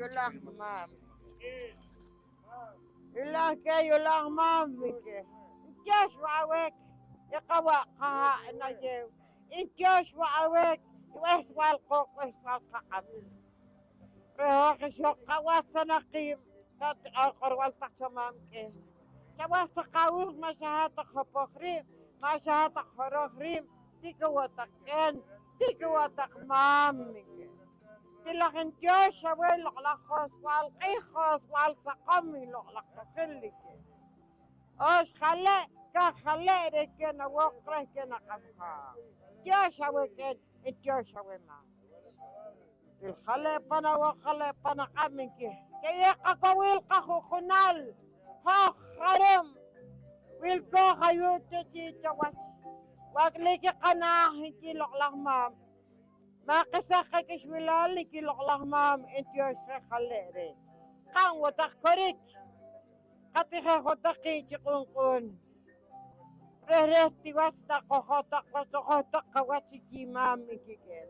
yulah mam. Yulah ke yulah mam ke. Just wawek. Ikawa kaha na jew. Just wawek. Wes wal kok wes wal kakam. Reho kishok kawasan akim. Kat akarwal tak chamam ke. Kawas takawur masyahata khapokrim. Masyahata khorokrim. Tika watak mam ke. Tilakin Diyos siya way loklakos wal kihos wal sakami loklakakili ke. Os khale ka khale reke na wokre ke na kamha. Diyos siya way ken Diyos siya way ma. Il khale pana wakale pana kami ke. Kaya kakawil kakukunal. Ha kharem. Wil ko kayo titi tawach. Wag leke kana hindi loklak mam. ما قصاقك إيش ولالك يلقلق مام أنت يشرح خليري قام وتخكرك قطيخة خطقي تقون رهرتي واسطق وخطق واتكي مام كيكين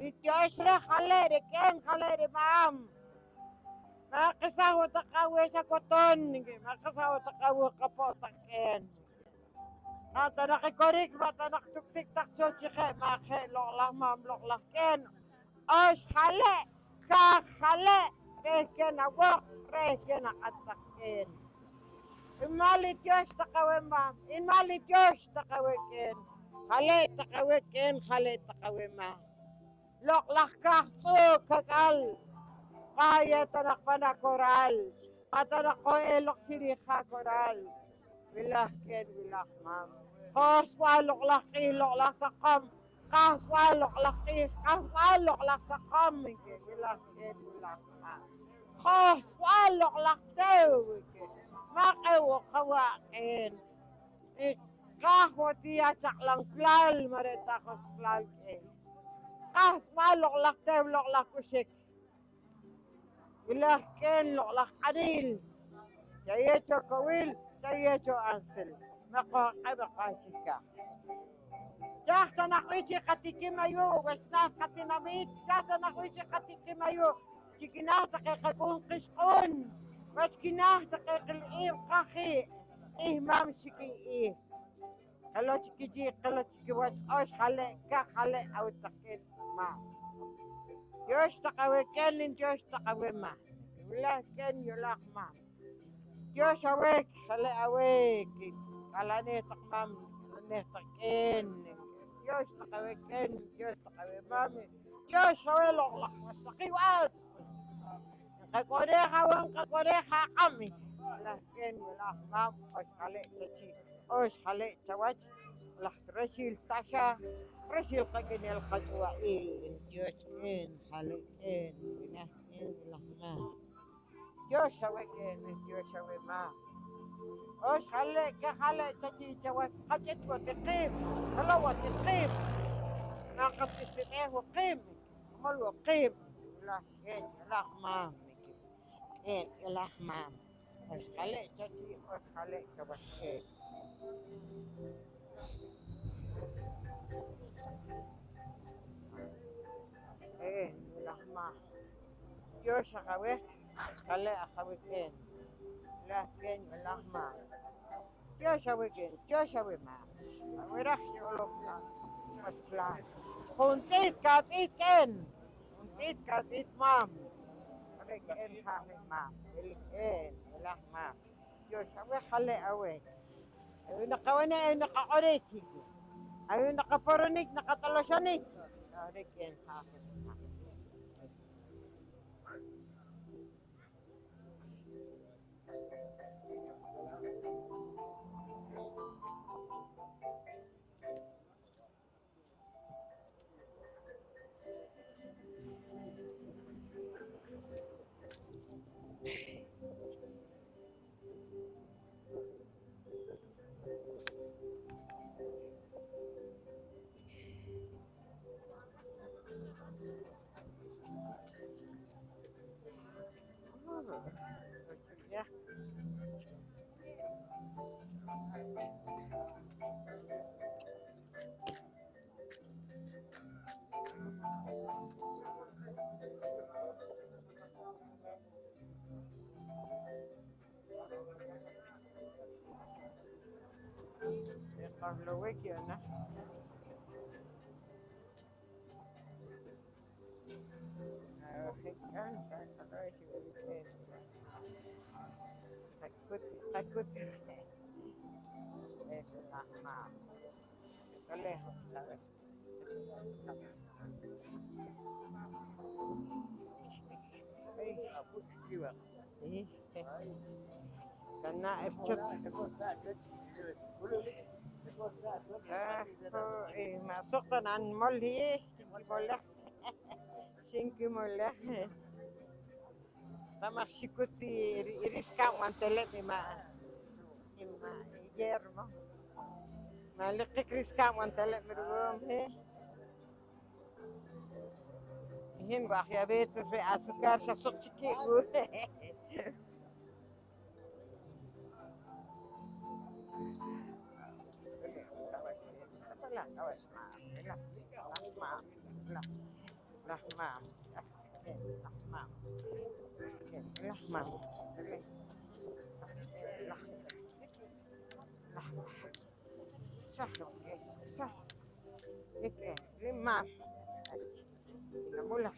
أنت يشرح خليري كين خليري مام ما قصاه وتقاوي شكوتون ما قصاه وتقاوي قبوطك كين ما تنقي كوريك ما تنق تكتك تقشوشي خي ما خي لغلق مام لغلق كين أش خلق كا خلق ريكين أوق ريكين أتكين إما اللي تيوش تقوي مام إما اللي تيوش تقوي كين خلق تقوي كين خلق تقوي مام لغلق كاحسو كقل قاية تنقبنا كورال قطنقو إلوك تريخا كورال بالله كين بالله مام خاص واللقلقي لقلق سقم قاس واللقلقي قاس واللقلق سقم منك بالله كين بالله مام خاص واللقلق توك ما قوى قواقين قهوتي يتعلم كلال مريتا خاص كلال كين قاس واللقلق تو لقلق وشك بالله كين لقلق قليل جايته كويل جايته أنسل مقا شكا تحت نقويتي قتيكي مايو وشناه قتيناميت تحت نقويتي قتيكي مايو تكناه تقيق يكون قشقون وشكناه تقيق الإيم قاخي إيه ما مشكي إيه قلو تكي جي قلو تكي وات أوش خلي كا خلي أو تقين ما جوش تقوي كان جوش تقوي ما ولا كان يلاق ما جوش أويك خلي أويك على نيتك مام نيتك إن جوش تقوي كن جوش تقوي مامي جوش هو لغلق وسقي وات قوريها وانقوريها قمي لكن ولا مام وش خلي تشي وش خلي توج لح رشيل تاشا رشيل قجني القجوة إن جوش إن خلي إن ولا إن ولا مام جوش هو كن جوش هو مام وش خلي تجي جواز قجت وتقيم خلوة تقيم ناقب تستطيع وقيم ملو قيم لا كين لا ما كين لا ما وش خلي تجي وش خلي جواز كين إيه لا ما جوش أخوي خلي أخوي كين لا كين لا ما جوش أخوي كين جوش أخوي ما ورخش ولوكلا مسكلا خونتيت كاتيت كين خونتيت كاتيت مام كين خاهي مام الكين لا مام جوش أخوي خلي أوي أوي نقواني أوي نقعوريكي أوي نقفرونيك نقطلشونيك أوي كين خاهي مام قهلو ويكي أنا خيكان كان قرايتي ويكين خكوتي ما خليهم إيه كان ارشد إيه ما سقطا عن مول هي شنكي مولا شنكي مولا تما شكوتي ريسكا وانتلت ما يرمو ما لقيك ريسكا وانتلت مرغوم هي هين باخ يا بيت في عسكر شسوق شكي لا كواش ما لا لحمة لحمة لحمة لحمة صح اوكي صح هيك لما نقول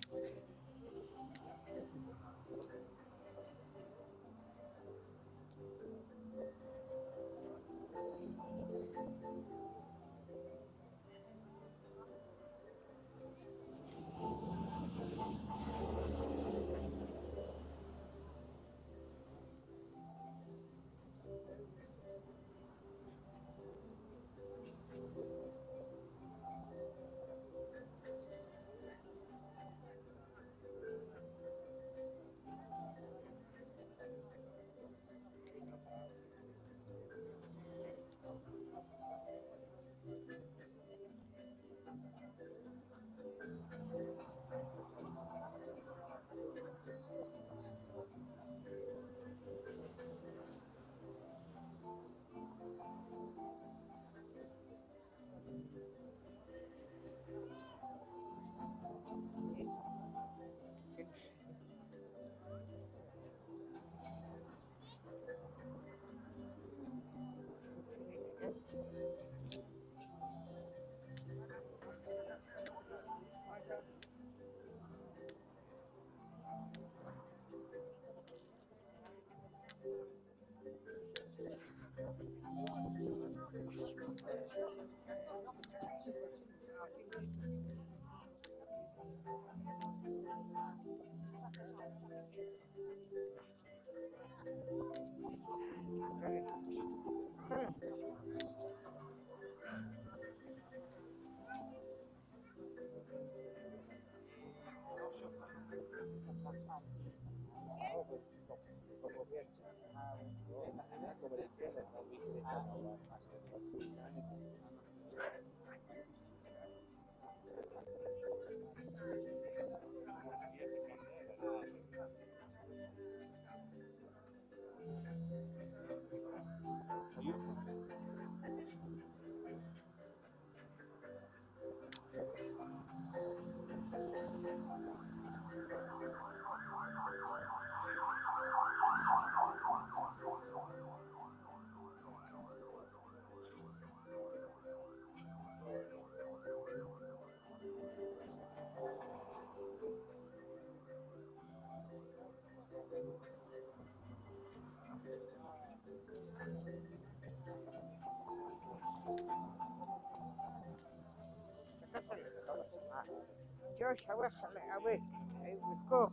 جوش هوا خلي أويك أيوة كوخ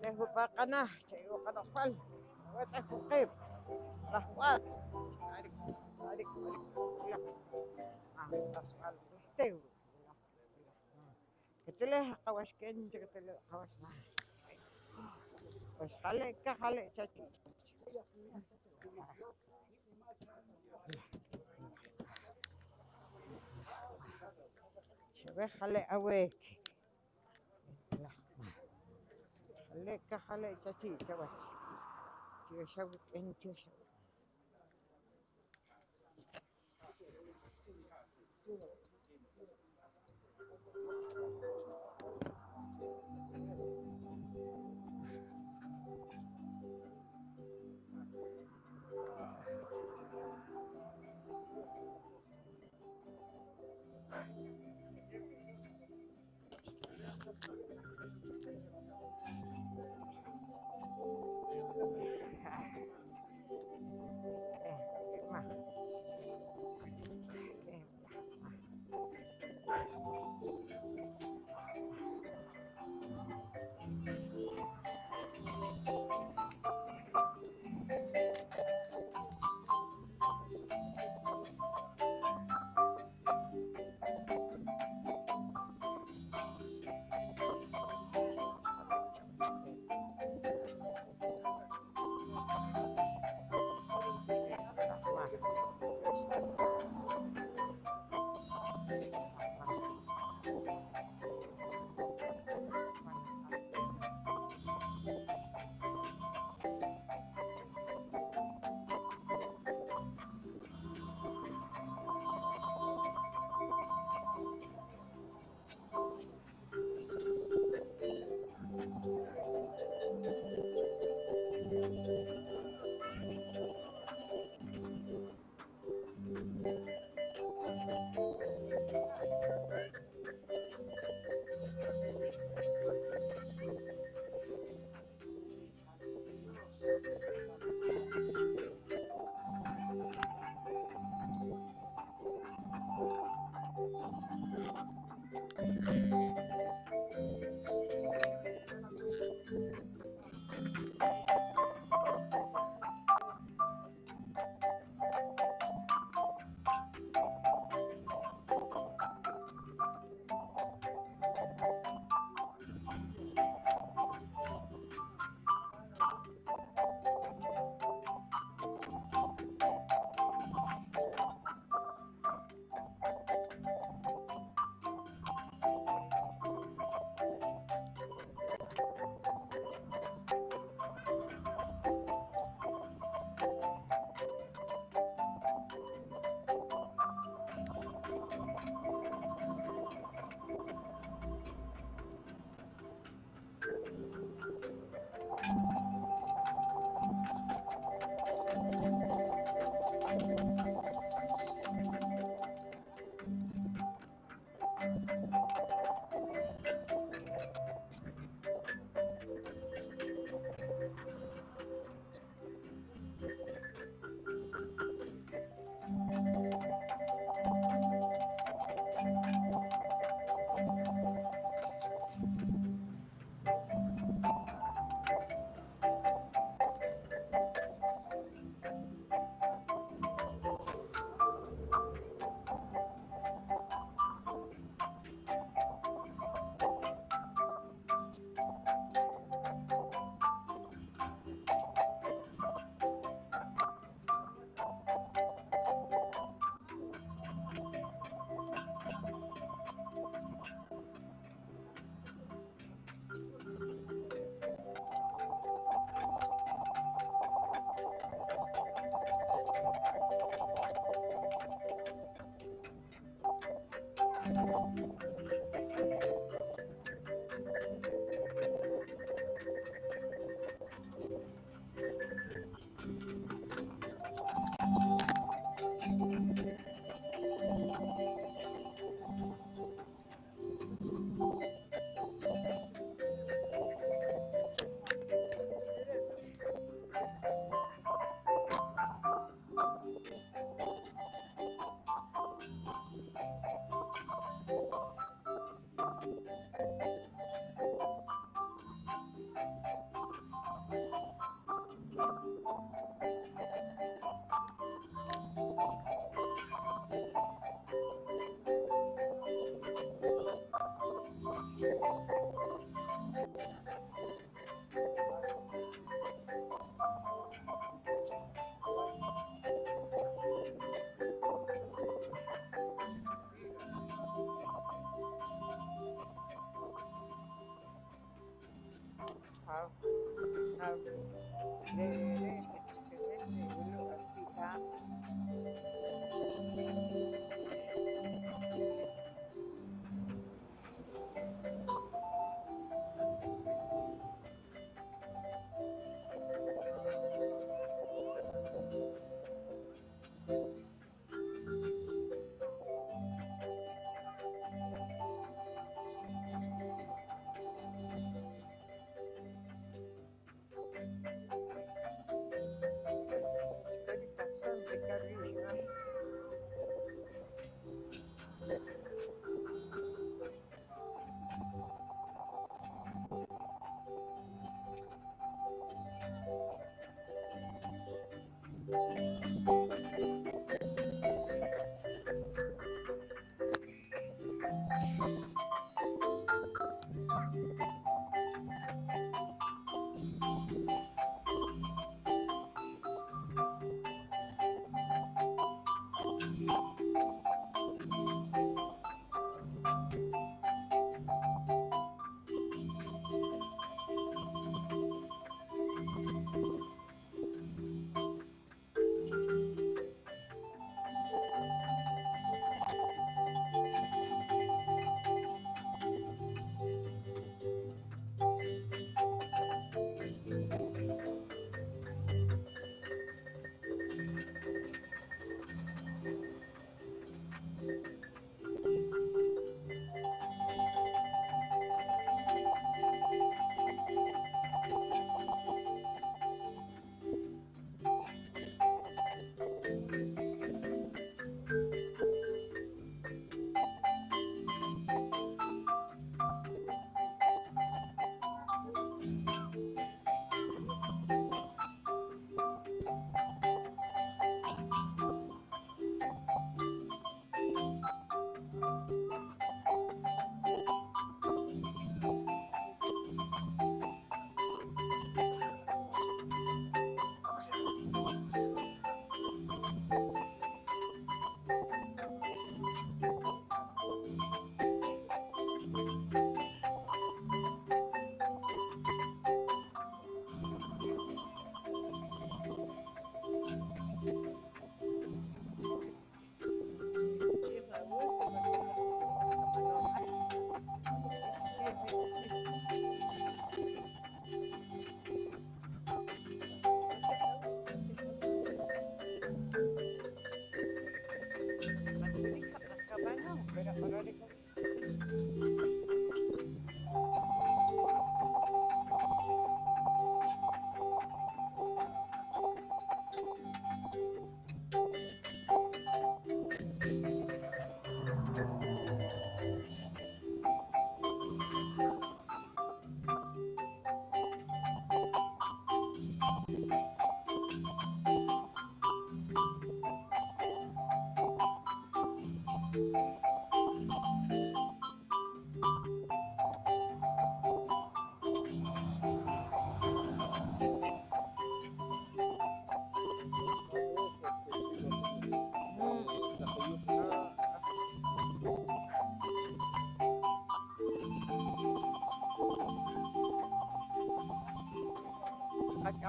له باقناه أيوة قد فل وتأكل قيب رحوات عليك عليك لا أسأل محتوى قلت له قواش كان قلت له قواش وش خلي كخلي تشي شبه خلي أويك خليك كخلي تشي توت تشوك أنت تشوك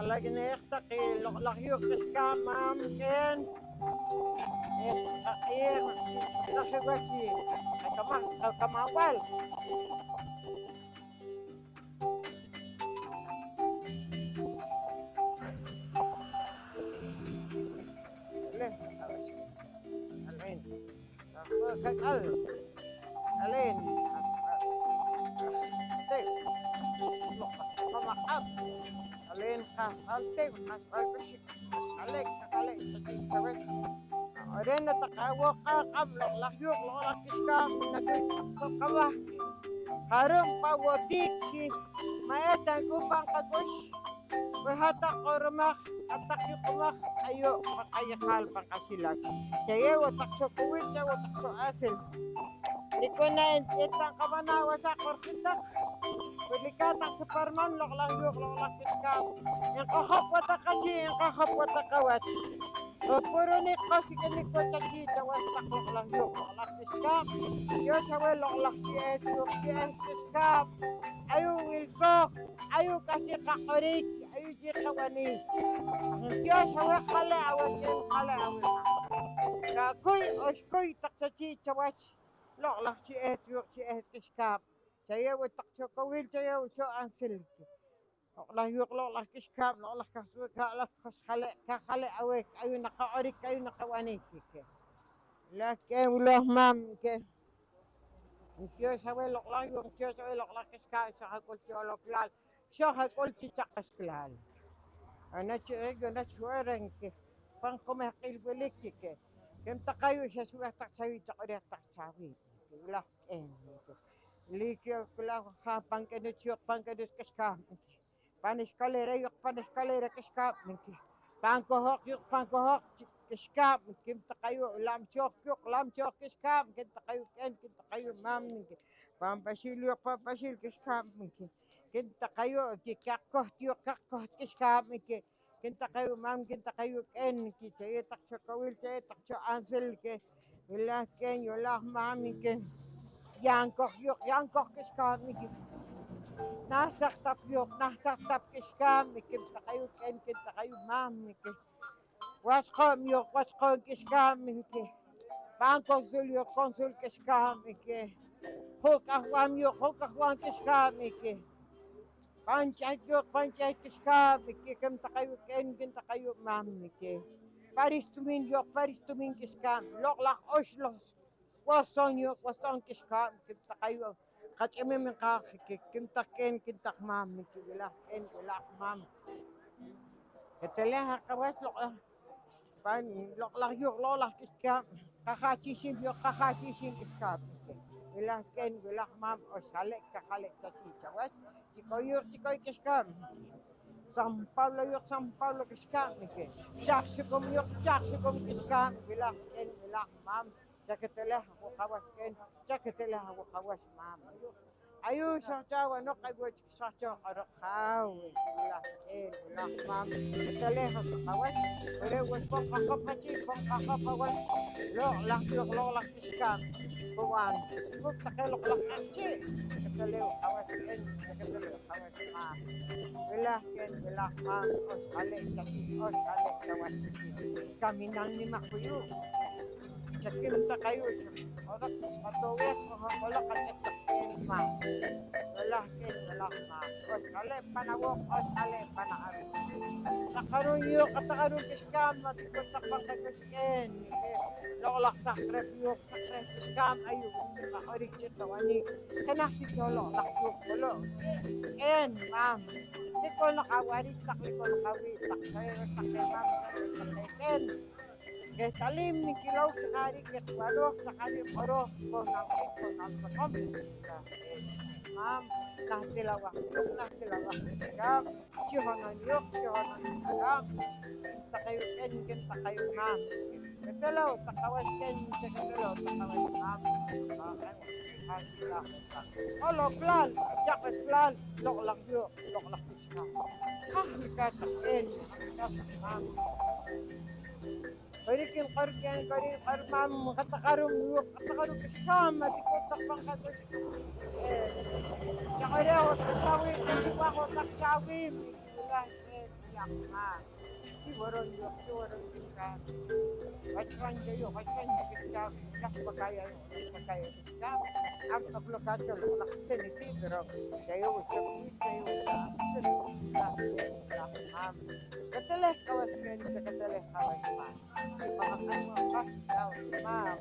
lagi nektaki lakyok kaskamam ken air lakiwasi kamawal leh alin aku kakal alin mamakap alin kasalte kasalte alek alek sakit Oren na takawak akam lakyok lakiska nagay sa kawa harang pawadik maetang kupang kagosh Wahata korumak atak yukumak ayo makayakal pang kasilag Chaye watak so kuwit cha watak so asil Liko na itang kamanawa sa korkitak Pelikatak sa parman lakyok lakiska Yang kahap watak kaji yang kahap watak kawat Puro ni kasi kani ko taki jawas taklok lang yuk lakiska yo sawe lok lak si es kiskap ayu wilkok, ayu kasi kakorik, ayu jikawani. Ang Diyos hawa kala awan ken kala awan. Kakoy oskoy taksachi chawach. Lok lak si et kiskap. Saya wo takso kawil saya wo cho ansil. Lok lak kiskap lok lak kasu ka khale awek ayu nakaorik ayu nakawani ke. Lake ulah mam ke. Dios sabe lo la yo Dios sabe lo la que ska sa kol ti lo klal. Sa kol ti chakas klal. Ana chego na chueren ke. Pan come qil belik ke. Kem takayo sa suwa tak sawi tak ore tak sawi. Ulah Likyo kula ha pan ke no chiok pan ke ska. Panis kalere yok panis kalere ska. Pan ko hok kiskap kim takayo lam chok kiskap kim takayo mam pampasil kiskap kim takayo kikakoh kiskap kim takayo mam kim takayo ken ki chay tak chokawil chay tak cho ansel ke ulah ken ulah mam ke yangkoh kiskap nasak tap kiskap kim takayo ken kim takayo mam ke Waskom kiskam ke. Pan konsul kiskam ke. Hokahwan kiskam ke. Panchay kiskam ke. Kem takayo mam ke. Paris tumin kiskam. Lok oslos. Wason kiskam kem takayo. Kacheme men ka kem tak mam ke. Wala mam. Ketelah kawas lok Pan lok kiskap kakachisim kiskap wilah mam osale tachi chawas chikoy kiskap San Pablo kiskap ke jaksikom kiskap wilah mam jaketelah kawas mam ayu sa no kago sa arok haw wilah mam ketelah kawas Ole was pong kakapawan. Lo lak kiskam. Buwan. Kung takelok lak kachi. Kakalew kawas ken. Ma. Wala ma. Hale kawas. Kami nang ni makuyo. Chakim takayo. Orak matowek wala kanetak ma. Wala ma. Hale panawok hale panaaru. Nakaroon kiskam at takpang kisken. Lolak sakrep kiskam ayu. Orik chitawani. Kanasi cholo lakyok kolo. Mam. Di ko nakawarit tak sayo mam ken. Ke talim ni kilaw sakari ke warok sakari orok ko nang sakom. Mam nahtilawak kiskam. Chihonon kiskam. Takayo mam. Ketelaw takawas ken mam. Olo plan, jakas plan, lok kiskam. Likatak mam. Barikin mam katakarum kiskam atikotak pang katos. Chakalew takchawi kasiwa takchawi. Ulah ma. Ciwaron kiskam. Kacang kiskam. Kas pakaya kiskam. Ang kablokadyo lak senisi pero kayo mam. Keteleh kawas ken keteleh kawas mam. Makan daw mam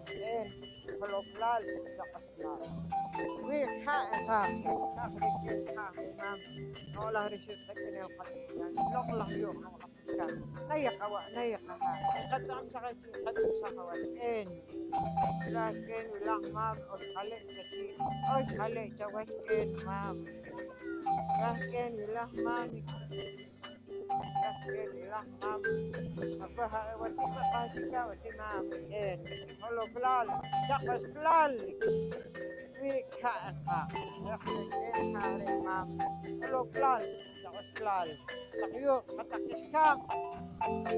peloklal jakas klal. Wi ha mam. Olah riset kenel katian. Loklah yo kiskam. Nayak ha. Kacang kawas ken. Lakin ulang mam oskale jawas ken mam. Lakin ulang mam. Mam. Apa wati mam ken. Holo klal jakas klal. ويكا يخرج حاري مام لو كلال تقص كلال تقيو قطعش كام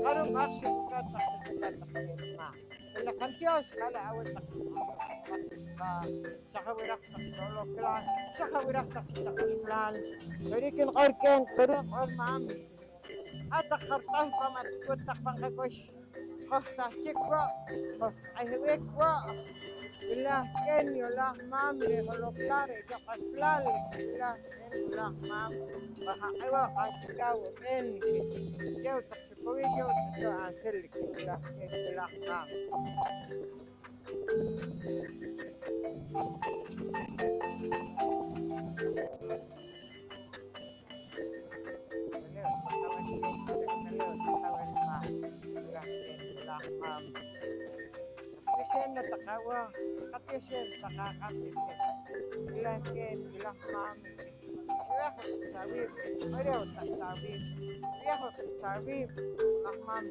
قالوا ما شو كان تقص ما إلا كنتيوش قال أول تقص شخوي رح تقص لو كلال شخوي رح تقص كلال ولكن غير كان طريق غير مامي أتخرطه فما تكون بانكوش خفت تكوا خفت عهوكوا إلا كان يلا مامي هلو كلاري جقت كلاري إلا كان يلا مام وحقوا قاتكاو إن جو تكشكوي جو تكشو عسلك إلا كان يلا مام يشين نتقوى قد يشين تقاقم لكن لحمام ياخذ التعويض مريو التعويض ياخذ التعويض لحمام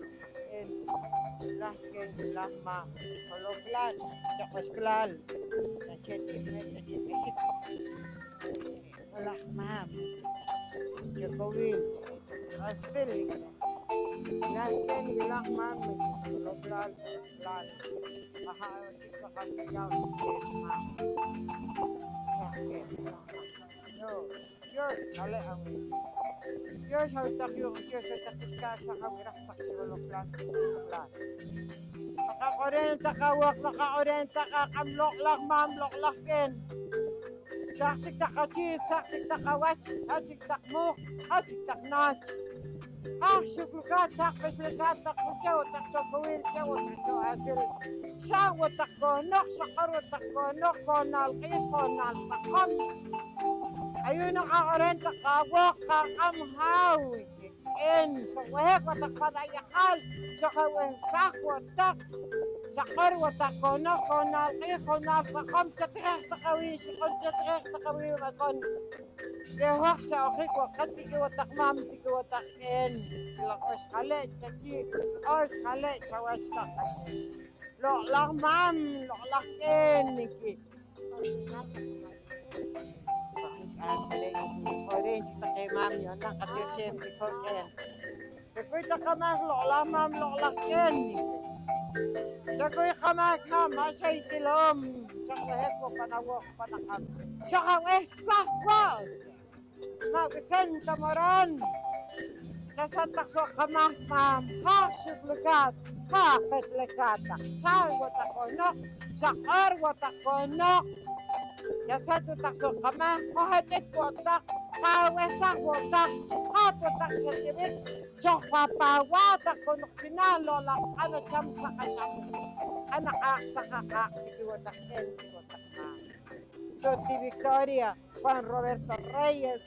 لكن لحمة ولو كلال تقص كلال لحمام جكوين غسلي لكن لحمام ولو كلال كلال أحاول تقص كلال Dios, ale awi. Dios hau takyo, Dios takis ka sa kawirah taksiro lo plan. Maka-orienta kawak, maka-orienta ka kamlok lak mamlok lakin. Saksik takachi, saksik takawach, hatsik takmuk, hatsik taknach. Shuklukat, takpeslikat, takpusyaw, taksokawil, kyaw, takso asil. Shawa takkonok, sakaro takkonok, konal kis, konal sakam. Ayun ang kakorenta kawak kakamhaw en sawek watak padayakal sakawek sakwatak sakar watak kono konal kaya konal sakam chatrek takawi sikon chatrek takawi makon lehok sa okik wakat tiki watak mam tiki watak en lakos kale chachi os kale sawach takak lok lak mam lok lak en niki orange takay mam yun ang katisip ni Koken. Dakoy takamak lokla mam loklak ken. Dakoy kamak ham asay tilom. Sakahek ko panawok panakam. Sakang esakwa. Magsen tamaran. Sasantak so kamak mam. Ha siplukat. Ha petlekata. Sago takonok. Sakar watakonok. Jasa tu tak sok kama, kau hajat kotak, kau wesak kotak, kau kotak sendiri, sok papa watak konok sinalo lang, ano siyam sa kasam, anak sa kakak, di kotak en, di kotak na. Toti Victoria, Juan Roberto Reyes,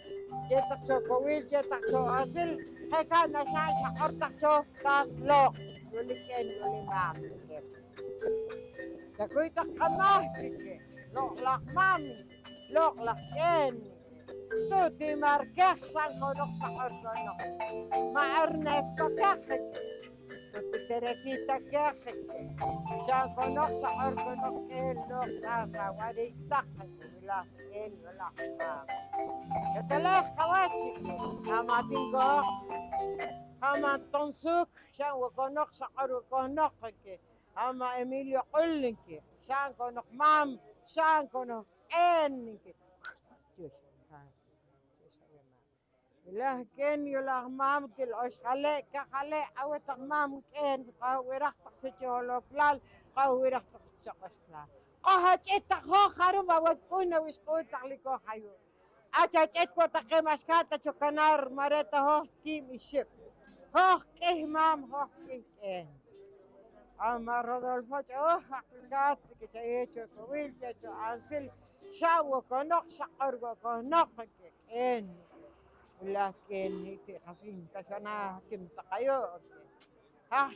jetak Chocowil, jetak Choasil, heka na siya sa ortak Chokas Lok, yuliken yulimam. Dakoy tak kama, lok lak mami, lok lak en. Tuti markeh sang konok sa orkonok. Ma Ernesto kekek. Tuti Teresita kekek. Sang konok sa orkonok en lok nasa waditak. Lak en lak mami. Ketelek kawachik. Amating gok. Ama tonsuk. Sang wakonok sa orkonok. Ama Emilio Kulling. Sang konok mam. Sang kono en Diyos ilah ken yulah mam til os khale ka khale awat mam ken qawirak taksijolo klal qawirak takchaksla qahat itakho kharum awat kuna wiskut takliko hayo achat ko takimaskata chokanar mareta ho kim iship ho keh mam ho ken Ama Rodolfo hakikat kita itu kawil itu hasil syawa konok sakargo konok ken lakin itu hasin tasana kim takayo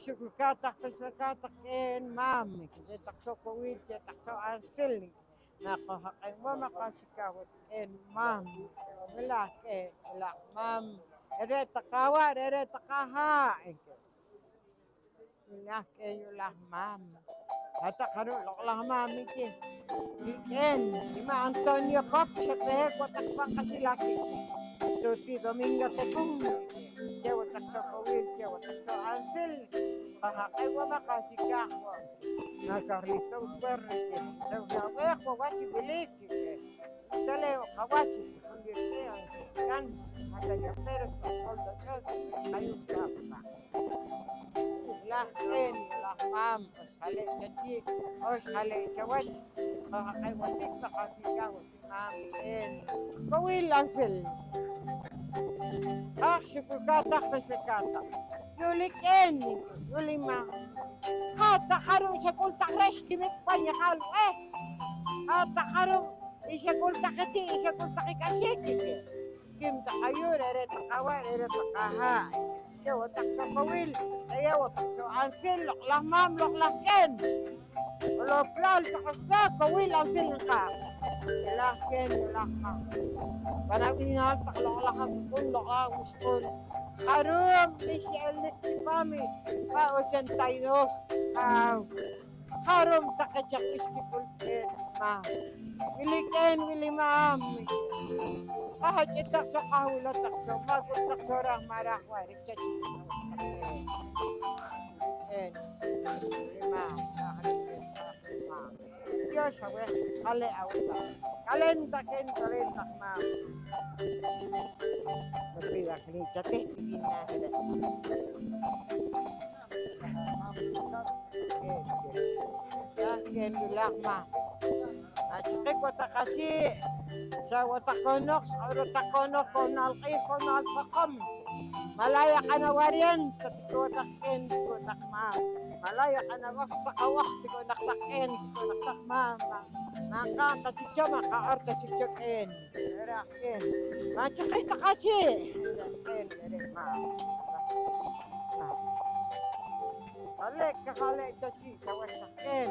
syukul katak katak ken mam kita takso kawil kita takso hasil nakahakay mo makasikawat ken mam lakin mam ere takawa ere takaha Ilah ke yulah mam. Hata karo loklah mami ke. Weekend, lima Antonio Cop, siya watak pang kasi laki. Tuti Domingo Tekung, siya watak sa Kawil, siya watak sa Ansel. Kahakay wa makasika ko. Nakarito berke. Daw ko wachi bilik. Dale kawachi, kundi siya kan ada ya peres pa koldo chos. Ayun ka pa. Lahen, lahmam, oshale chachi, oshale chawach. Kahakay watik makasika ko. Amen. Kawil Ansel. Shukul kata kata. Yulik eni, yulima. Hata karum siya kul takresh kimik pa niya halu eh. Hata karum siya kul takati, siya kul takikashiki. Kim takayur, ere takawar, ere takaha. Siya watak sa kawil, kaya watak sa Ansel, loklah mam, loklah ken. Loklal sa kasta, kawil Ansel ka. Loklah ken, loklah mam. Panagin nga takloklah kung loklah uskon. Karum, Michelle Chipami, pa 82. Karum, takachakis kipulpit, ma. Wiliken, wilimam. Kahachitak sa kahula, takso, magutak sa rahmarah, warik chachik. Wilimam, Diyos, hawe, kale, awita. Kalentak, ma'am. Berpira kali catih tingginya ada. Ya, kian bilang mah. Acik wata kasih. Sa wata konok, sa wata konok konal sakam. Malaya ka na warian, ketika wata ken, wata mah. Malaya ka na wak sa kawak, tiko naktaken, tiko naktak mah. Maka kacikyo makaar kacikyo ken. Ken. Macam kita kasih. Ken, ma. Khalek khalek caci kawan ken.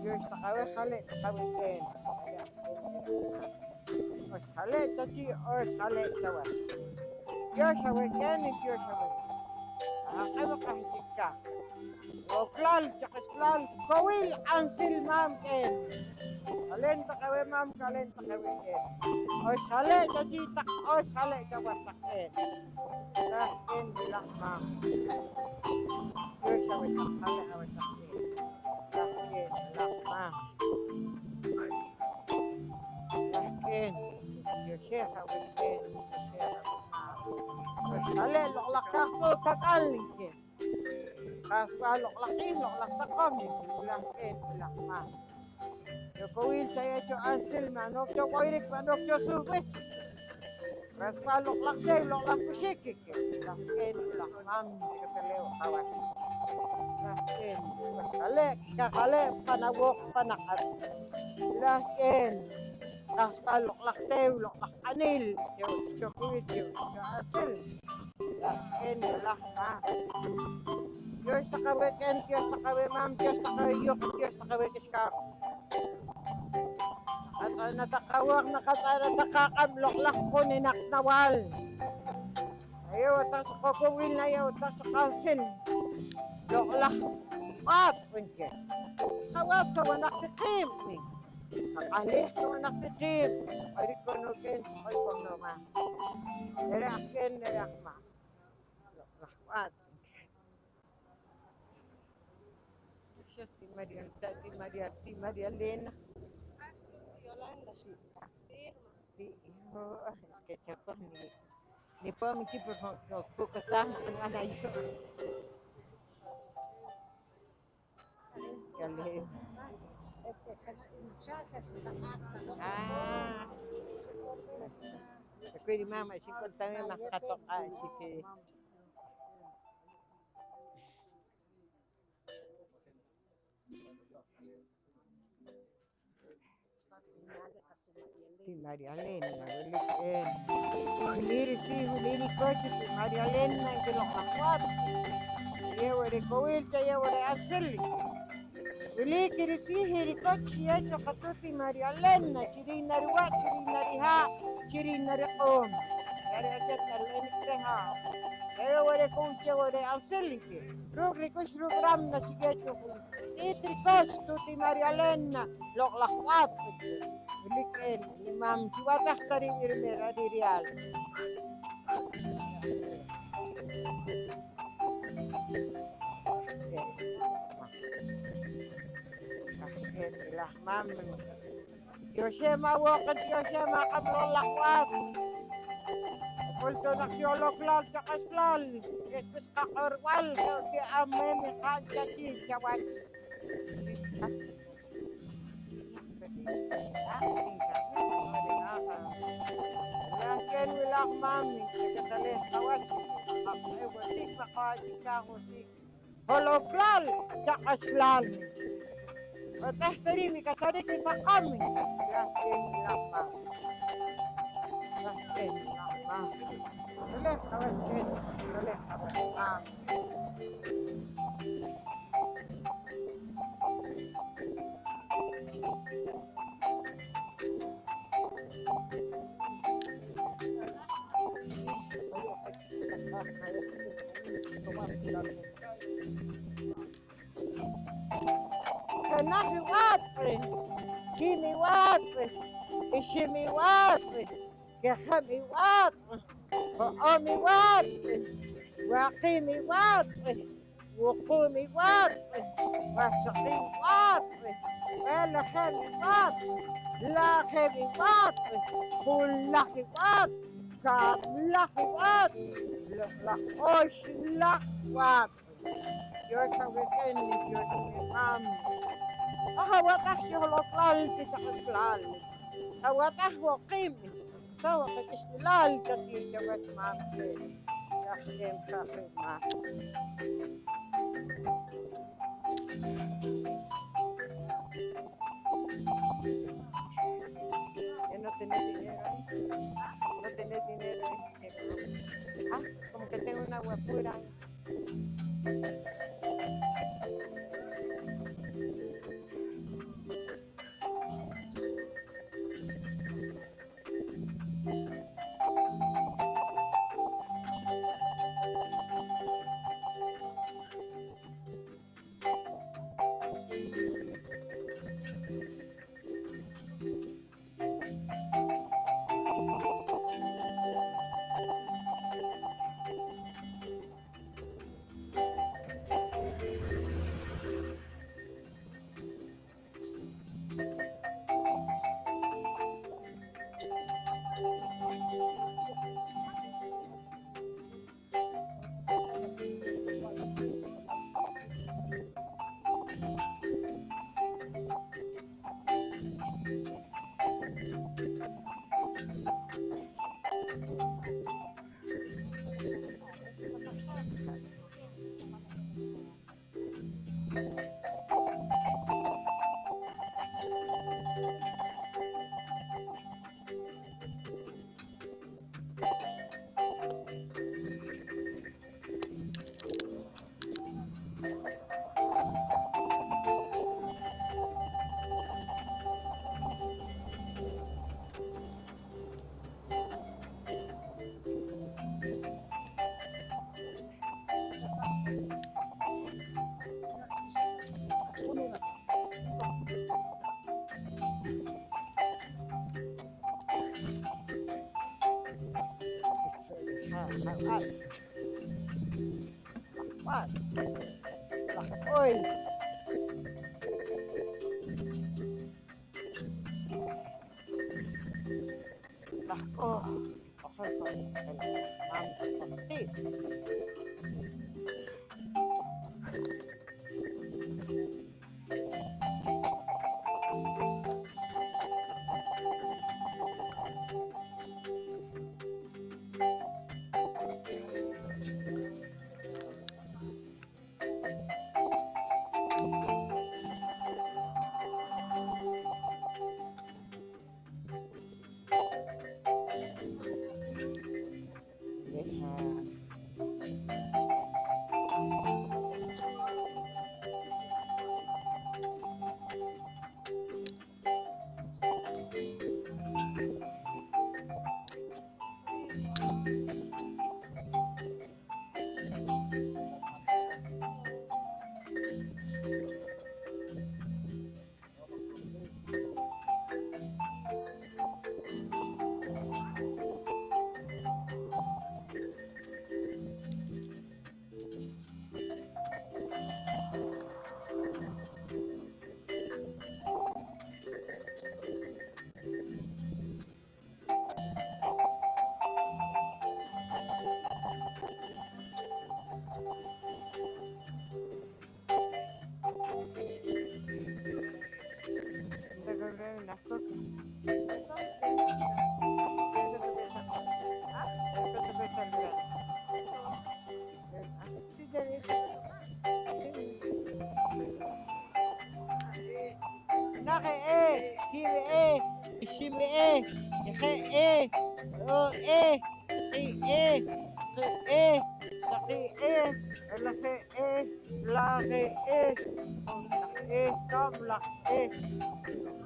Yo sakawe khalek ken. Os khalek caci os khalek kawan. Yo sawe ken yo sawe. Ako kahika. Oklal chaklal kawil Ansel mam ken. Kalen takawe mam kalen takawe ken. Os kale caci tak os kale kawan tak ken. Dah ken bilang mam. Yo sawe tak kale awas tak ken. Dah ken bilang mam. Dah ken. Yo syekh awas ken. Os kale loklak kaso kakali ken. Kaswa loklakin loklak sakam bilang ken bilang mam. Yo kawil saya cho Ansel manok cho koirik manok cho suwe. Ras palok laksay loklak kusikik. Lakin ulah mam kapeleo kawat. Lakin kale kakale panawok panakat. Lakin ras palok laktay loklak anil cho kawil cho Ansel. Lakin ulah mam. Diyos takawe ken, Diyos takawe mam, Diyos takawe yok, Diyos takawe kiskap. At natakawak nakatakakam loklak ko ni naknawal. Ayaw ta sa kokowil na ayaw ta sa Ansel. Loklak at singke. Kawas sa wanak tikim ni. Kakalih sa wanak tikim. Ay ko no ken, ay ko no ma. Nerakin nerakma. Loklak at singke. Ti Maria Elena. Es que chapos ni puedo mi tipo poco tan ana yo. Kali. Ah. Aku di mama si kontame mas katok si ke. Ti Maria Elena, huliri coche ti Maria Elena que lo jacuat. Llevo de covilcha, llevo de Ansel. Huli kiri hiri coche ya chokatuti Maria Elena, chirina ruat, chirina riha, chirina reom. Yari aja terleni kreha. ore kunche ore anselinke. Rugri kush rugram na sigecho kun. Itri kosh tuti Maria Elena lok lakwat. Liken imam jiwa tahtari wirmera di real. Lah mam. Yoshema وقت Yoshema قبل الأخوات قلت نخيولو كلال تقش كلال يتبس قحر والكي أمامي حاجة تي جواج لكن ولا مامي كتليه قواتي وديك مقاعدي كاغوتيك هلو كلال تقش كلال وتحترمي كتريكي فقامي لكن لا مامي لكن لا مامي ليه قواتي ليه قواتي مامي كناخي واطي كيمي واطي إشمي واطي كخمي واطي وأمي واطي وقيمي واطي وقومي واطي وشقي واطي ولا خمي واطي لا خمي واطي كلخي واطي كاملخي واطي لخوش لخ واطي يوشا وكني يوشا مامي أهواتك يهلو كلال تتحفلال أهواتك وقيمي سوى تشملال كتير جوات مامي يا خيم خاخي مامي No tenés dinero, no tenés dinero. Ah, como que tengo una guapura. Oi. Oh, Nahe Kiri Ishimi He O Ri Saki Lahe Lahe Kamla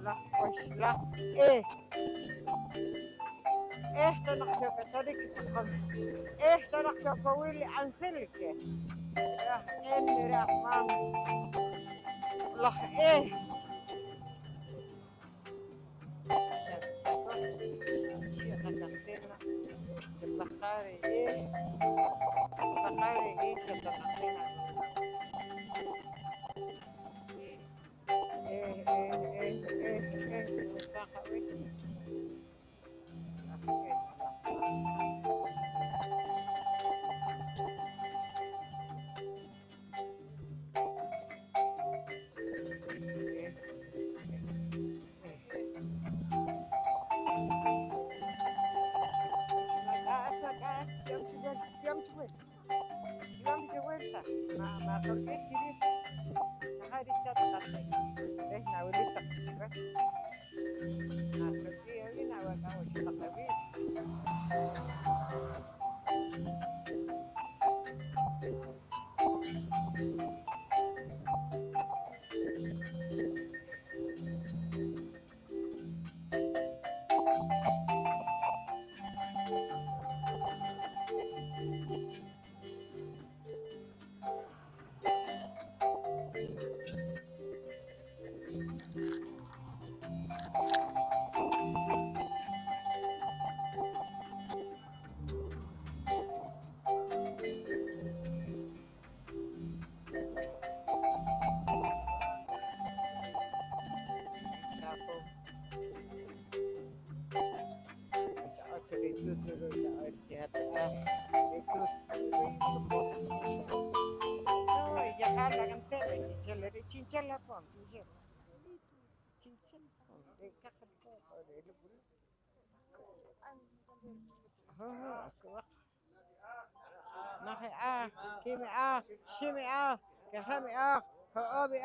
La Washla تنقشة كتريك سقم تنقشة قويلي عن سلك راح راح مام لح البخاري البخاري تتنقينا ما تركيش كده هاي الشطة احنا ولسه ما تركيه هنا وكاوش تقريبا Chinchilla pon, chinchilla pon, de caca de نحي كيمي شمي كهمي هؤبي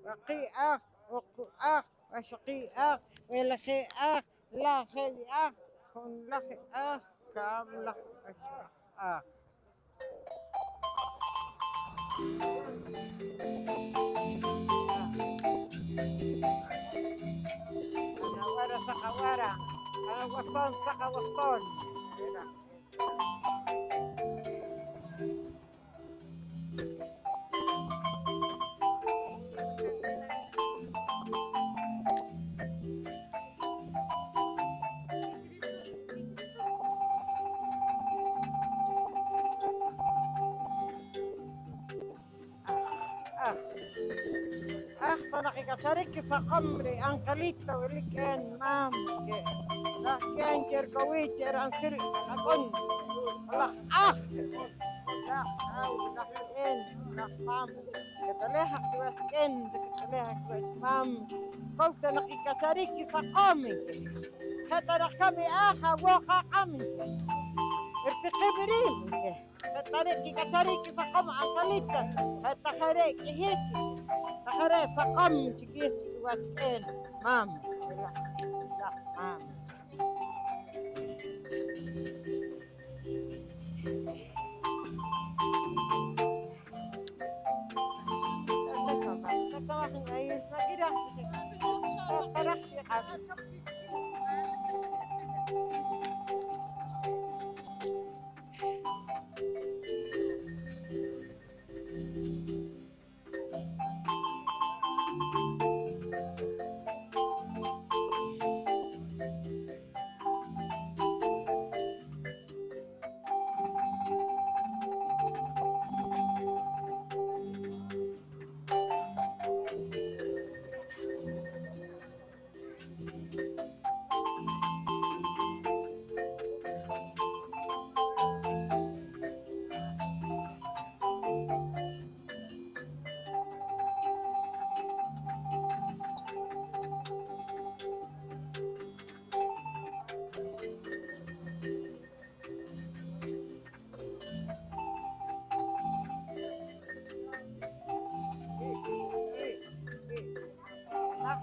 رقي وقو وشقي ولخي لا خي كن لخي كام لخ أنا ورا سقا ورا أنا وسطون سقا وسطون طريقة شريك سقمري أنقليت ولكن مام لا كان كركويت رانسل أقول الله لا لا لا مام كتلها كويس كتلها كويس مام قلت لك شريك سقامي كتركبي وقع قمي ارتقبرين كتريك سقام أنقليت كتخريك هيك تخري سقم تكيس واتكين مام لا مام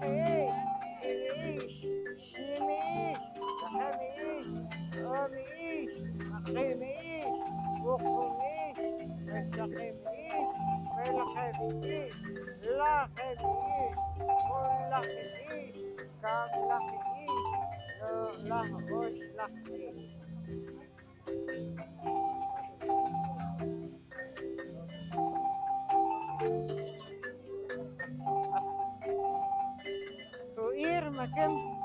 إيش إيش شميش لخميش أميش أقيميش وقميش مستقيميش ملخميش لخميش ملخميش كم لخميش لهوش لخميش وإير مكان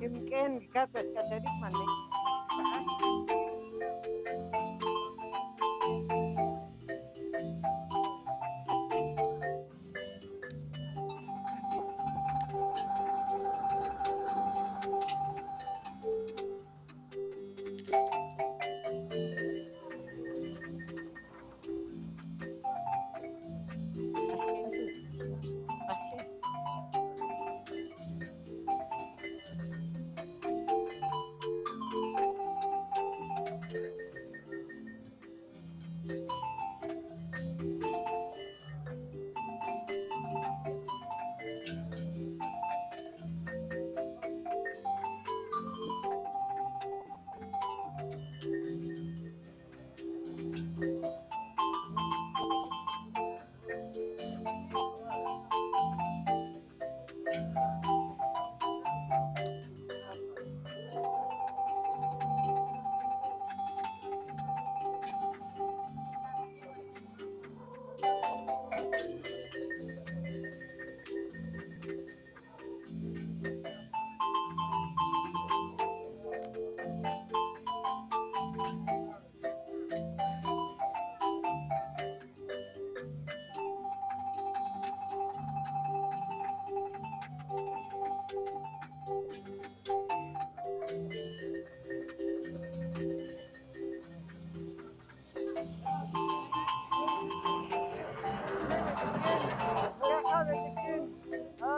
Kim ken kapat kasarik man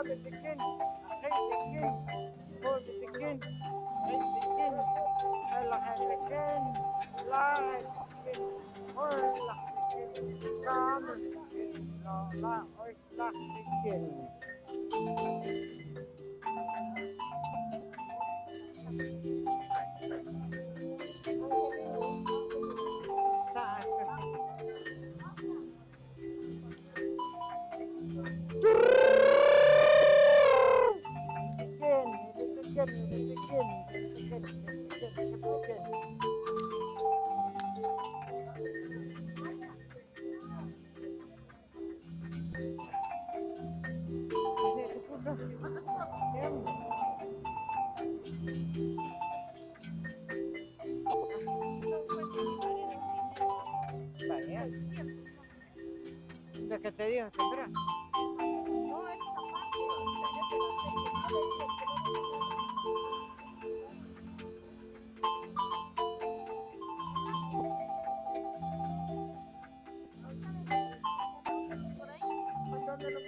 بتكن أخي بتكن هو بتكن أي بتكن هلا بتكن لا بتكن هلا بتكن كامل بتكن لا وش لا بتكن Lo que te digo, Sandra. No, es ¿Dónde lo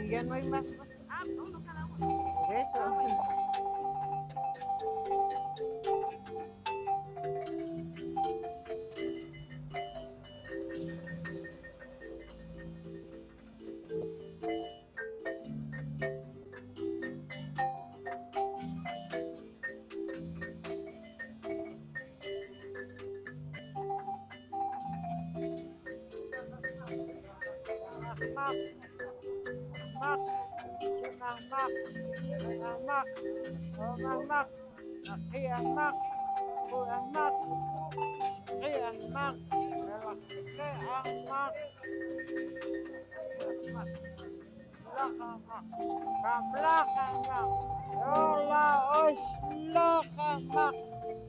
Ya no hay más cosas. Por eso.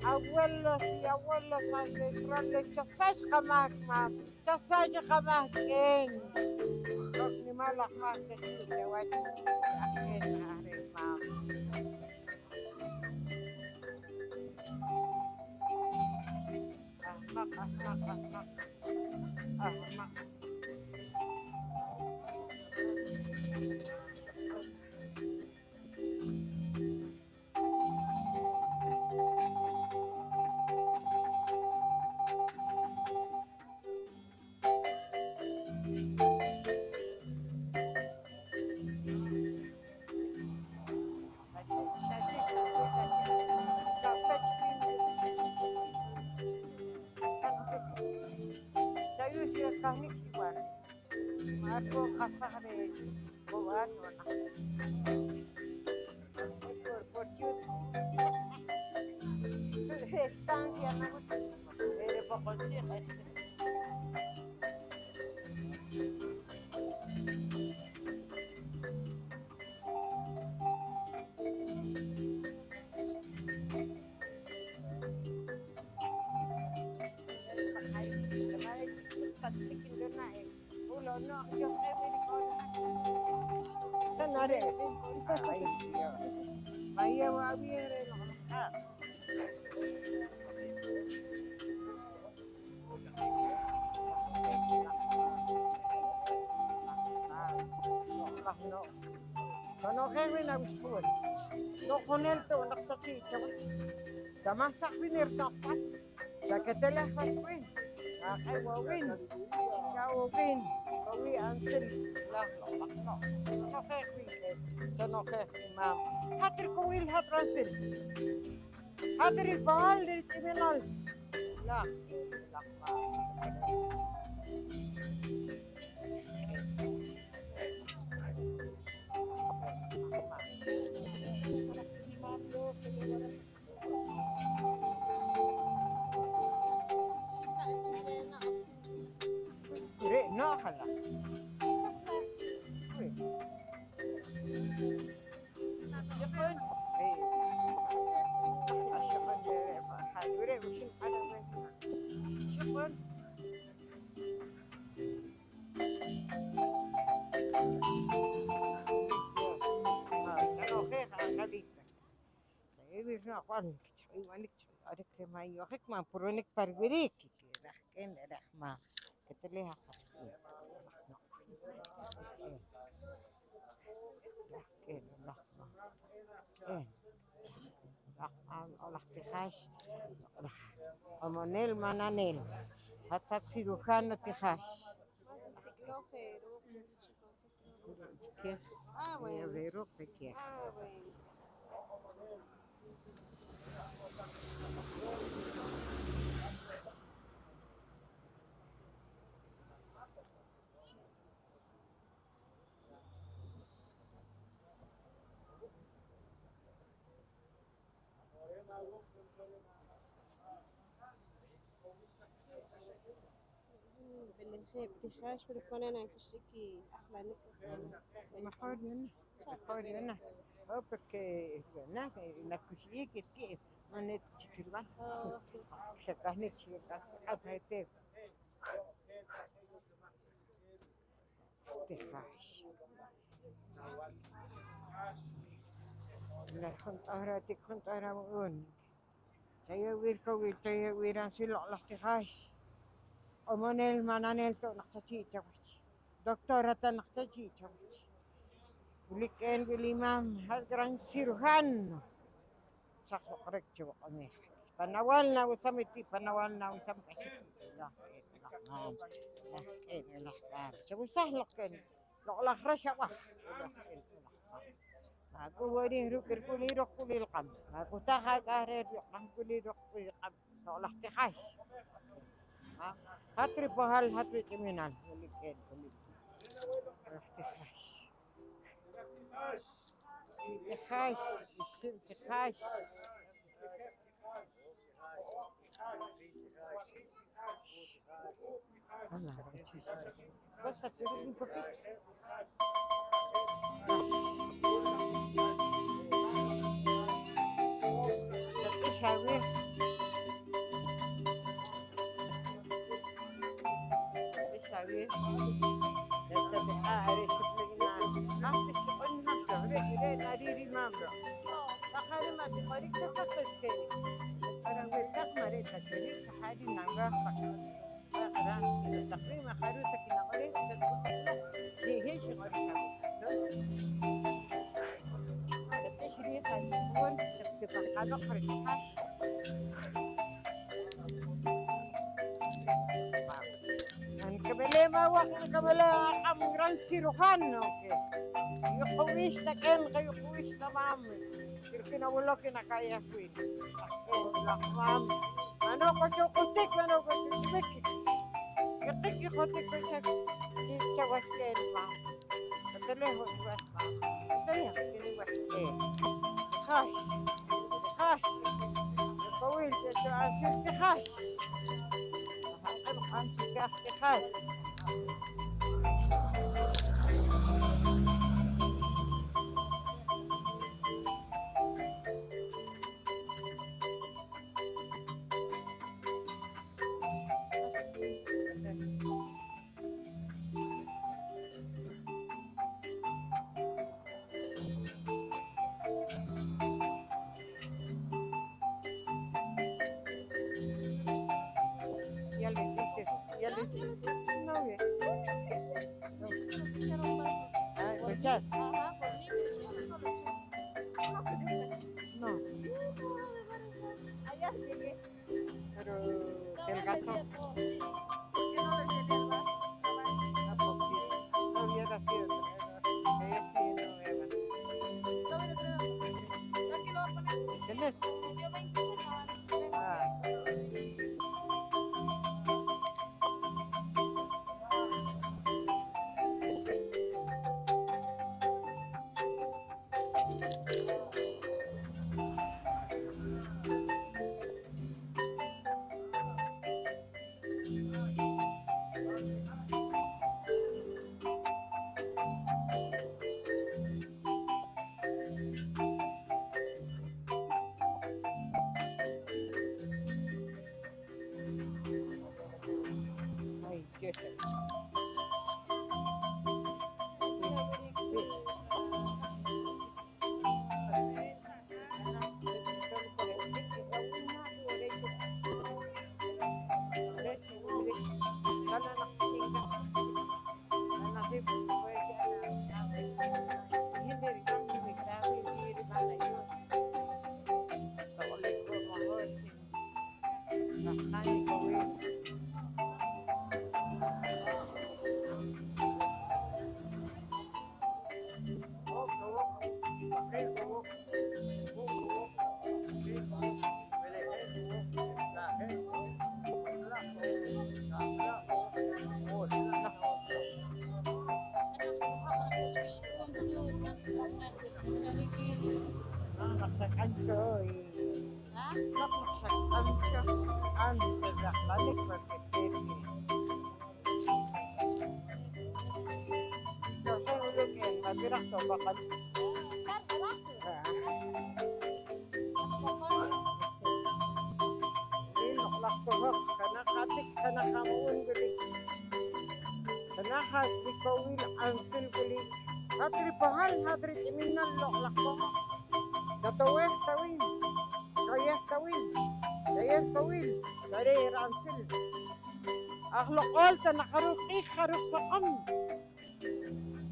Abuelos y abuelas ancestrales, chasay kamak mak, chasay kamak en. Los ni malas más que sí, que guay, en are mam. Ahmak, ahmak, ahmak, ahmak. Saya sudah kahnik sih wan. Aku kasar deh, buat mana? Por estancia no de poco Maya wa biere no. No. Kono kami na biskut. No konel to naktsaki chawit. Tamasak pinir tapat. Sakatela haswin. Akay wawin. Chawin. Kawi ansil. Lah no. No kekwi. Kono kekwi mam. Hatir kawil hatransil. Hatir ibal dir timinal. Lah. No, hala. Iwan ik ada krema yo hek ma puronik parbirik. رحكين رحمة كتليها خشكين رحكين رحمة إيه رحمة الله تخاش رح أمونيل منانيل حتى تصيروا تخاش No, pero. كيف Ah, bueno. غيروك كيف Ah, bueno. بالخير بتخاش بالكون أنا كشكي أحلى نكفة. مخورنا هو porque na cozinha que não é chiquirba se carne chiquirba até te faz la كنت أهرا مؤون تيا ويران سلع لاحتخاش أمونيل منانيل تو نحتاجي توجه دكتورة نحتاجي توجه ولكن بالإمام هالجران سيرهان صح قريت جو قميح فنوالنا وسمتي فنوالنا وسمك لا الأحمام لا الأحمام شو سهل كن لا خرشة وح aku wari ru kerkuli rok kulil kam aku taha kahre rok kuli rok kulil kam olah tehas hatri pahal hatri terminal kuliken kulik olah tehas tehas isil tehas Allah bas satu un poquito شاوي شاوي تتبع عريس بلغنا ما تشقن ما شعري إلي ناريري مامرو فخاري ما تقاريك تتقس كيري أراوي تقمري تتريك حالي نغافك أقران تقريبا خاروتك نغري تتقل هي هي شغل شاوي تتشري خالصون تتبقى لقري حاش كبلي ما وقت كبلي أم غران سيروخان يخويش تكين يخويش تمام يمكن أقول لك إنك يا فين لا مام أنا كنت قلتك أنا كنت بكي يقيك يخوتك بشك تشوش كين مام قلت له هو تشوش مام قلت له إيه خاش خاش طويل تأسير خاش أنت خاش ¿Escuchar? No. Allá llegué. Pero que el gaso ¿Por qué no le llené el vaso? no hubiera sido. Ella sí no era. Aquí lo voy a poner. ¿Tienes? Me dio 20 centavos. Ah. نقشك أمشك أنت زحلانك بالكتير سوحي ولوكين ما بيرحتو بقل لقلقتو خنا خاتك خنا خامون بلي خنا خات بكويل أنسل بلي هادري بهال هادري جمينا لقلقتو تطويح طويل ريح طويل ريح طويل ريح أنسل أخلق قلت أنا خروق سقم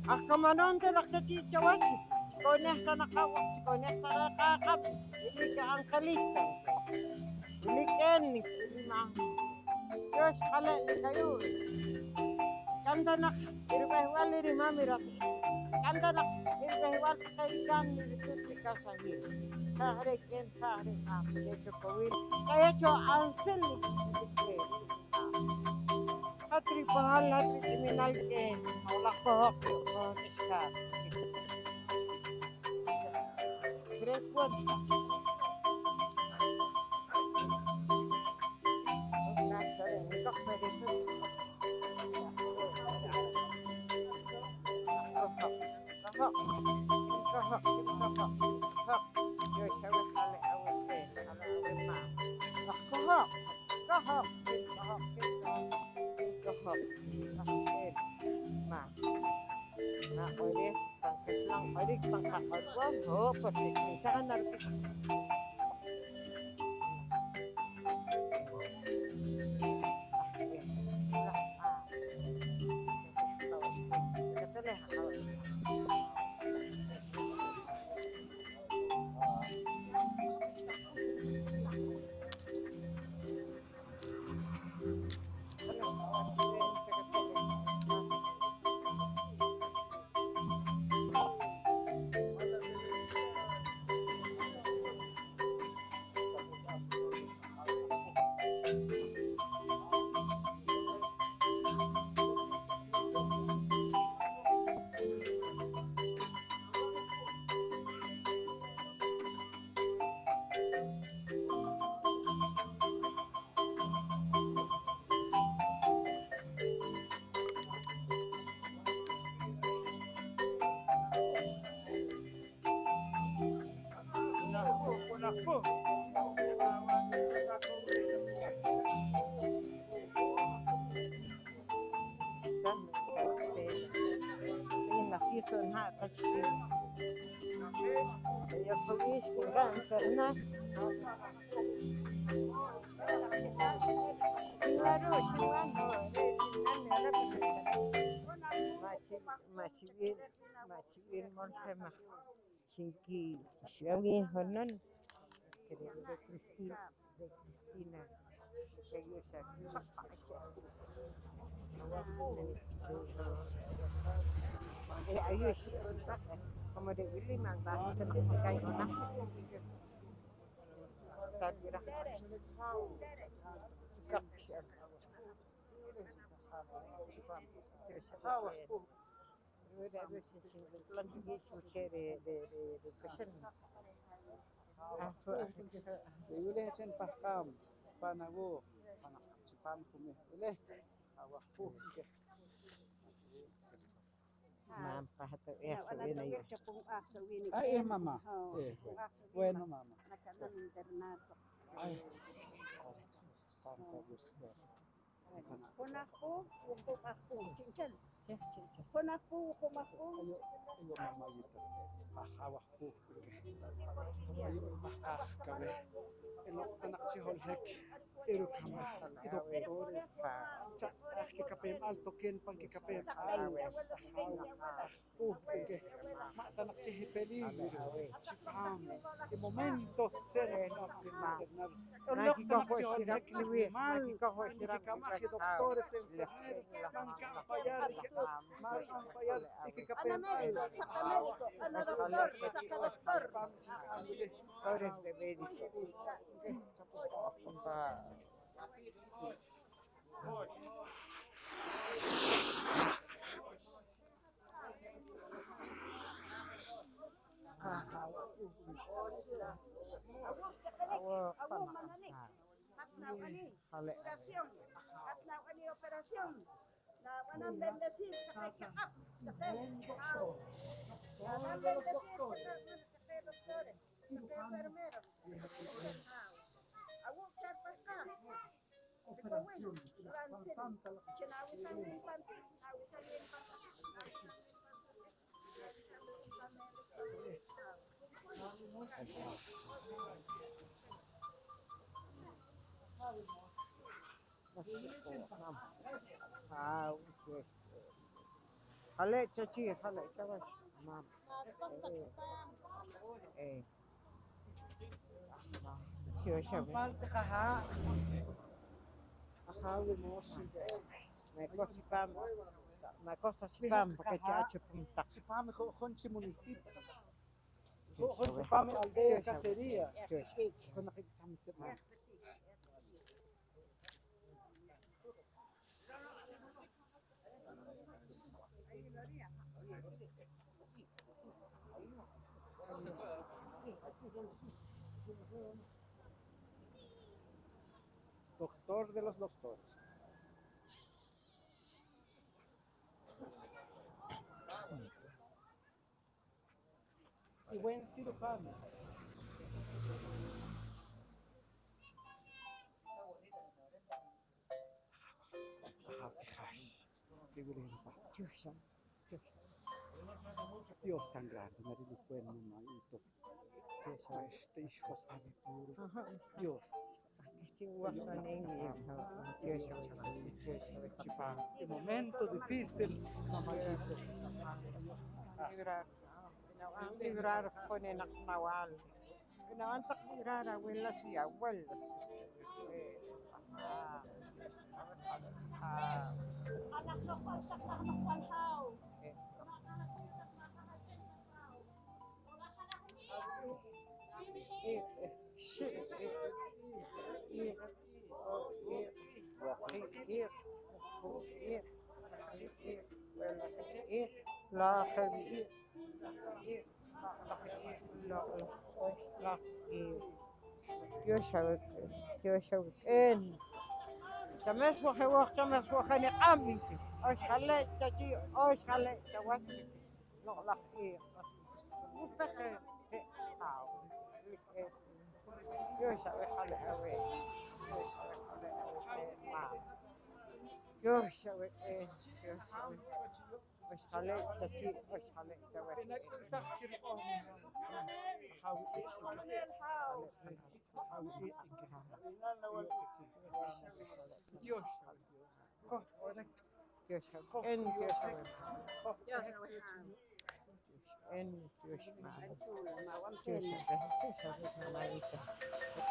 أخمنون تلقتي جواتي كونه تنقوق كونه تنقاقب اللي كان قليل اللي كان اللي معه يوش خلق لكيول كان تنق إربه والي رمامي رقي كان تنق إربه والي كان لكي كاسهيل فهري كان فهري كيتو كويل كيتو أنسل هاتري بحال هاتري جمينال كين أولا كوهوك إشكال Tres vueltas. Macibir montemak singki siangi honon kere de Cristina kayo sa ayos como de Willy Manzano kayo na tabira kakshar Ule chen pahkam panago panak sipan kumi ule awak pu ke Mampah tu sa winay. ay mama bueno mama ay santa Dios Konako, hukum aku, cincin. Konako, hukum aku. ayo mama yito mahawak pu ayo mahkah kami elok anak si holhek ero kama doctores cak kikapem alto ken pang kikapem ke mata nak si peligro si pam de momento terno Laki ka ho sirak liwi, laki ka ho sirak doctores enfermeros kan kapayar mal ang payar ikikapem Sa kamediko, ano doktor, sa doktor. Ores de médico. operación. La van a bendecir, doctores, enfermeros. خلي تشي خلي تبغى تمام ايه شو شوي ما costa spam porque te ha hecho punta Chipam, Jonchi municipio. Chipam, aldea, cacería. Con la que estamos cerrando. Doctor de los doctores. Y buen cirujano. Dios tan grande, marido bueno, manito. Dios, hijos Dios. El momento difícil, librar con el nahual. No antes librar abuelas y abuelos. لا خبير لا يوشوك إن تمس وخوخ تمس وخني قامي أش خليت تجي أش خليت توجه لا خير وبخير يوشوك خلي أوي يوشوك إن يوشوك أش خليت تجي أش خليت توجه Dios.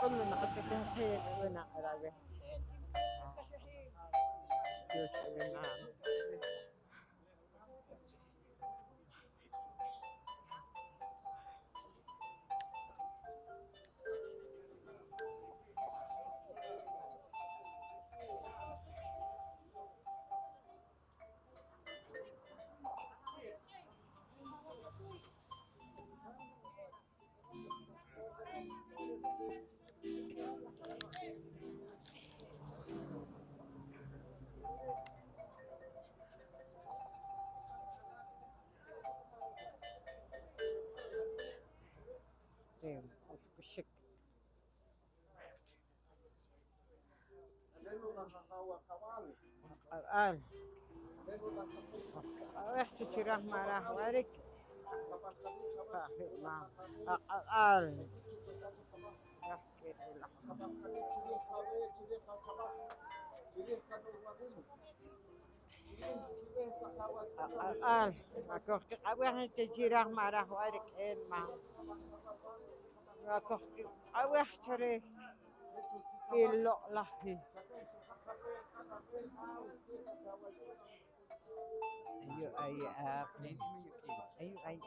كلنا حتى خير ونعرفه بالشك الآن رحت تراه ما راه وارك ما الآن يحكي الآن ما كنت أوه تجيره ما راه وارك إن ما كنت أوه ترى اللحظة أي أي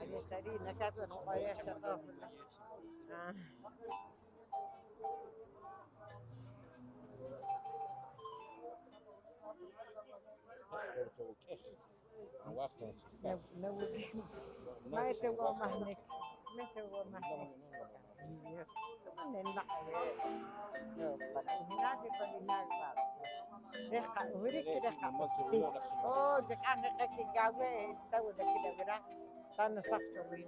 هل تري نكابن وقريش شقاف ما يتوقع مهنك Mete huwa mahe. Yes. Taman la kaye. Yo, panahinabi palinalbat. Reka urik reka. Oh, dekan reka kigawe tahu dah kita berak. Tanah sakit.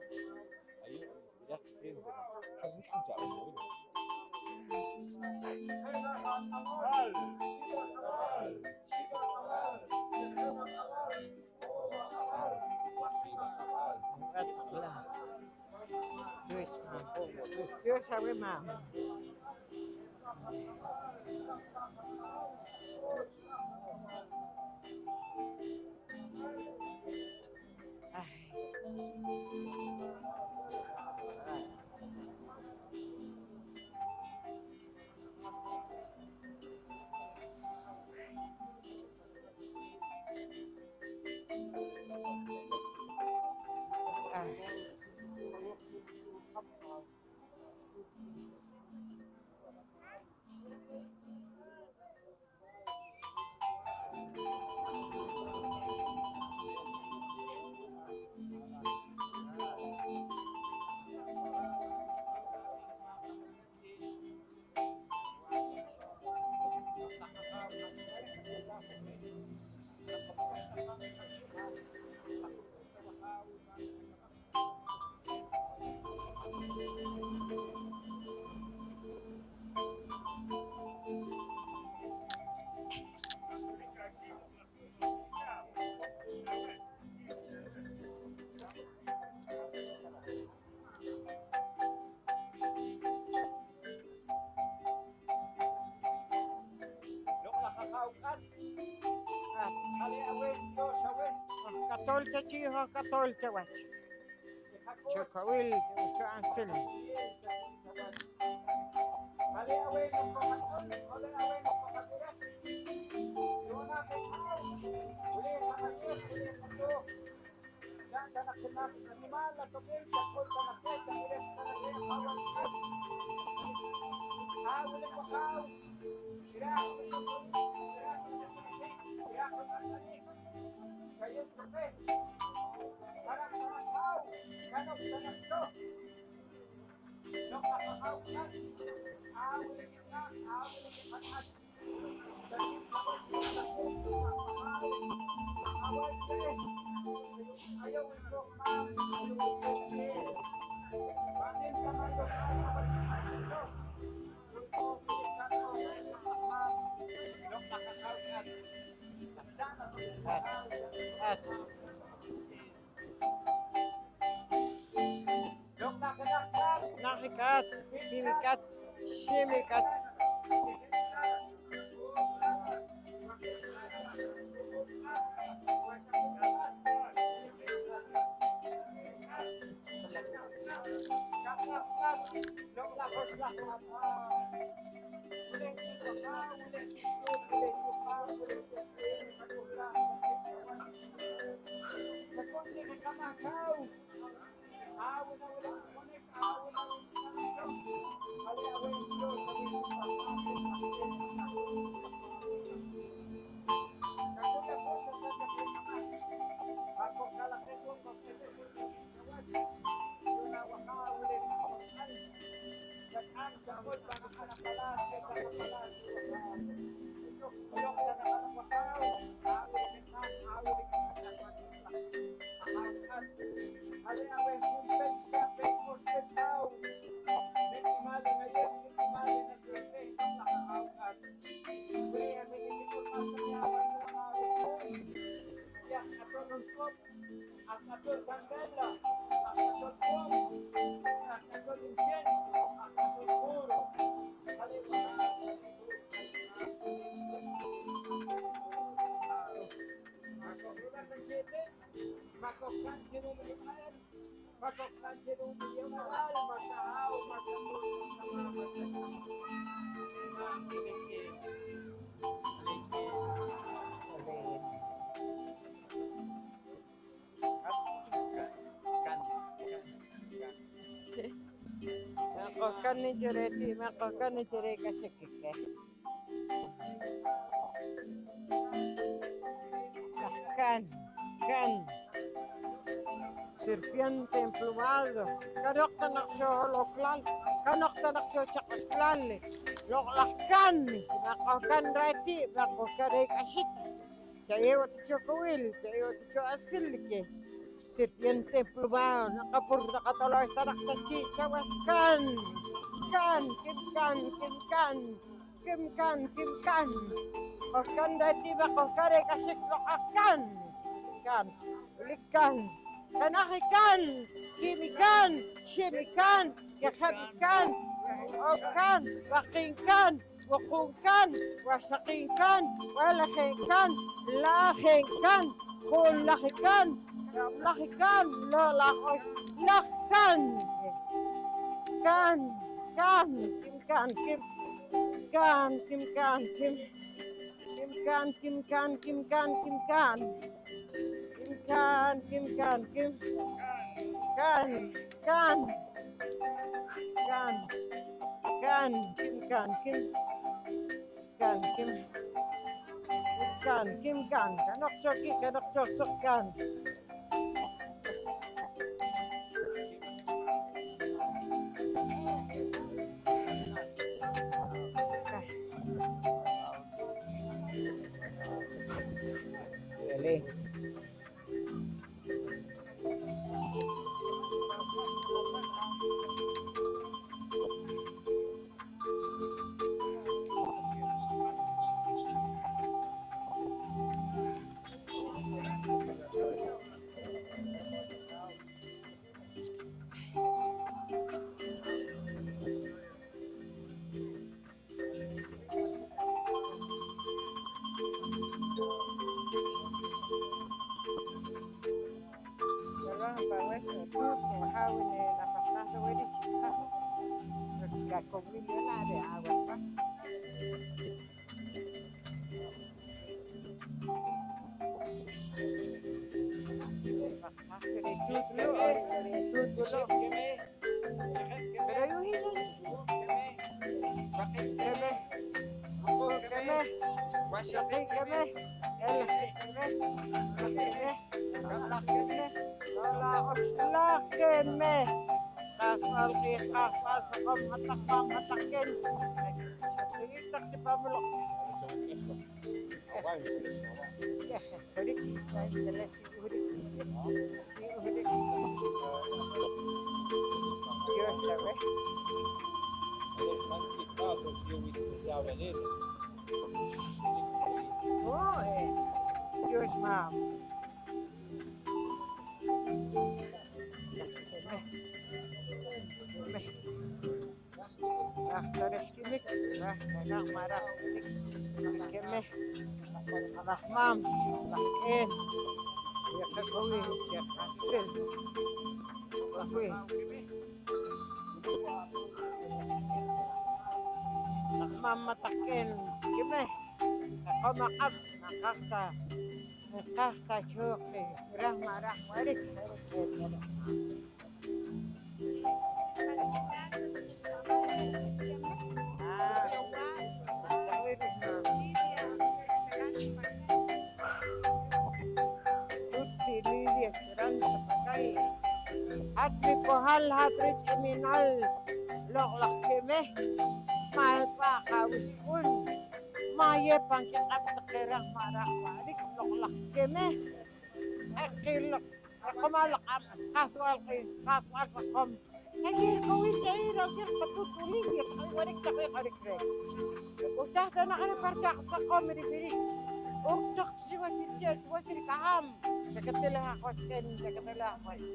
Dios sabe más. Katol chiho katol chawach. Chokawil chancel. Nahikat, himikat, shimikat. Makokan ni jureti, makokan ni jurek kasikike. Kan. serpiente emplumado, canoctanak siya holoklal, canoctanak siya chakasklal, loklakkan, makokan rati, makokarek asit, sayo tiyo kawil, sayo tiyo asilke, serpiente emplumado, nakataloy tanak sa chichawas kan, kimkan, kokan rati, makokarek asit, loklakkan, ulikan, kanakikan, shimikan, kakabikan, okan, wakingkan, wakungkan, wasakinkan, walakingkan, lakingkan, kulakikan, lakikan, lolakoy, lakkan, kimkan, kanok sokan. Dios mam. Tarashkimik, nak marah, kemeh, rahmam, lakin, ya kakawi, ya kasil, kakawi. Rahmam matakin, kemeh, ako makap, nakakta chokli, rahma, rik. Hatri pohal hatri ciminal loklak kemeh maesaka wiskun maye pangkin abtakirang marah marik loklak kemeh akil kumalak kaswal sakom sagir kawin jair asir katutulin ya warik karik udah tanah kana parcak sakom biri uktak siwa wajir kaham Jakatilah aku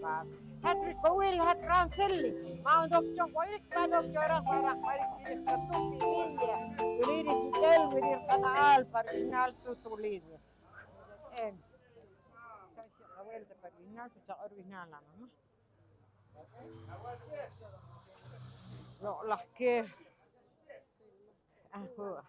pam. Hatri kawil hat ranselli. Mau dokter koik padok jorang barak barik cilik ketuk ini ya. Beri hotel beri kanal parinal tutulin. En. Kasih kawil te parinal tu original mama. Lo lah ke. Aku.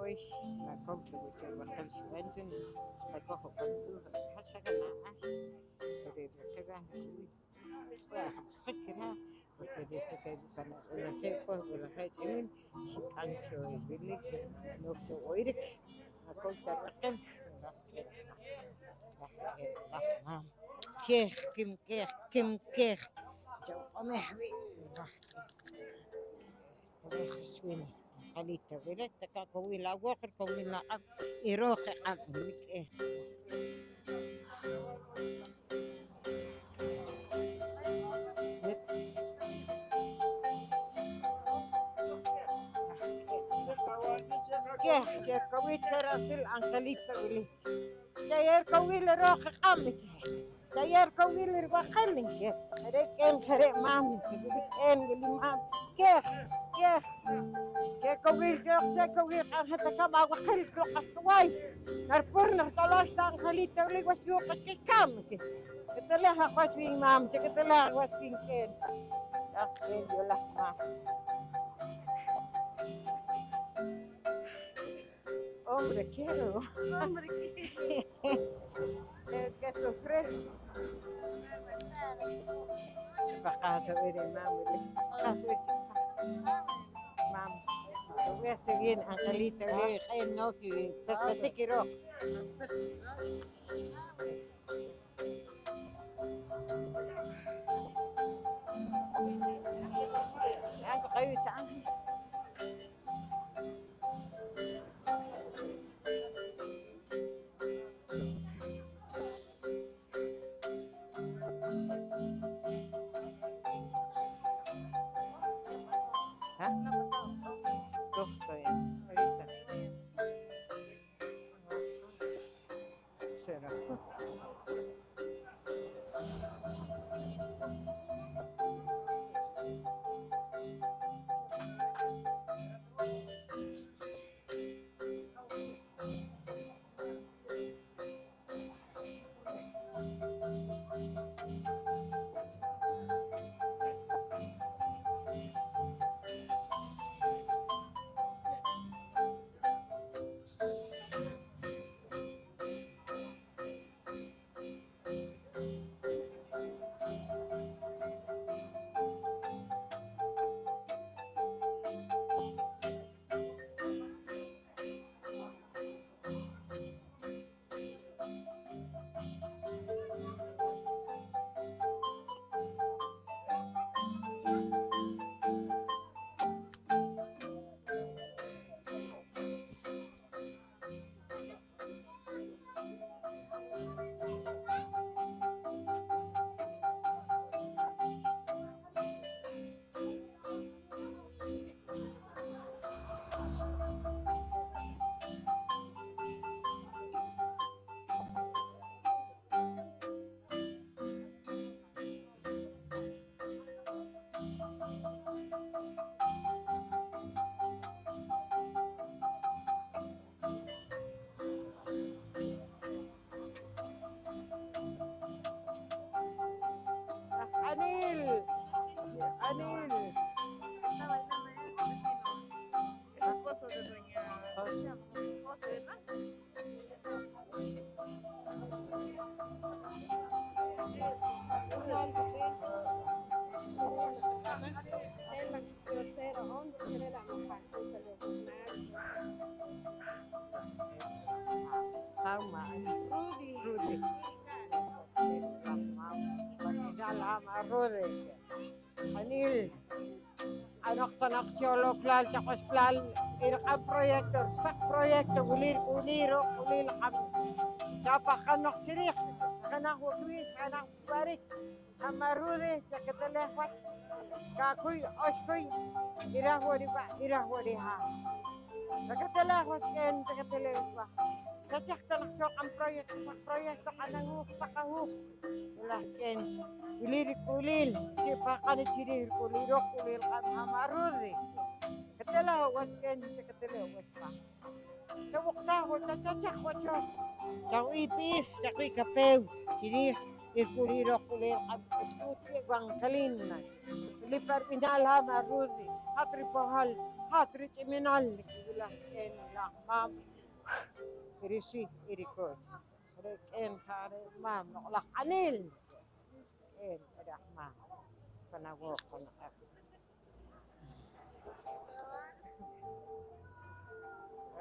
ويش لا كوكب وجه وخل شوانزن سقطه بندو حشك أنا كده كده سكرها وكده سكر كنا ولا شيء ولا شيء جميل شكان شوي بيلك نوكتو ويرك أكون ترقل كيخ كم كيخ جو أمحوي تبي خشويني خليت تبي تكا كوي لا وقر كوي لا أب يروح أبلك إيه كيخ جا كوي تراسل عن خليت تبي جاير كوي لروح قامك جاير كوي لربخلك ريك إن خرق مام تقولي إن قولي مام كيخ كوي كوي حتى كما وخلك لقصواي نرفر نرتلاش تان خليت تولي وسيوق كامك قلت لها خواتي مام قلت لها خواتي كين أخي يقول لك ما عمرك يا que sufrir. Baqaata weri maamule. Baqaata weri maam. Weerta bien Angelita weri khayr nauti bas batiki roq. Anka qayu ta'an. Anil. Esposo de doña José, ¿verdad? Sama Rudy. Rudy. Anil. Anak tanak cholo klal chakos klal irkam proyektor sak proyektor ulir kam siapa kanok cirih kanak wudwis kanak barik sama Rudy cakateleh wats kakui oskui irah wadi ha cakateleh wats ken cakateleh wah kacak tanak chokam proyek kanang sakahuk ulah ken ulil siapa kan cirih ulil kan sama Rudy كتلا وكان كتلا وسبا توقتا وتتشخ وتشوف تاوي بيس تاوي كافيو شريح يقولي روكولي قبطوتي وانكلينا اللي فرقنالها مروزي هاتري بوهل هاتري تمنال ولا كان لا مام ريشي إريكوت كان خارج مام نقلق عنيل كان رحمة فنوق فنقف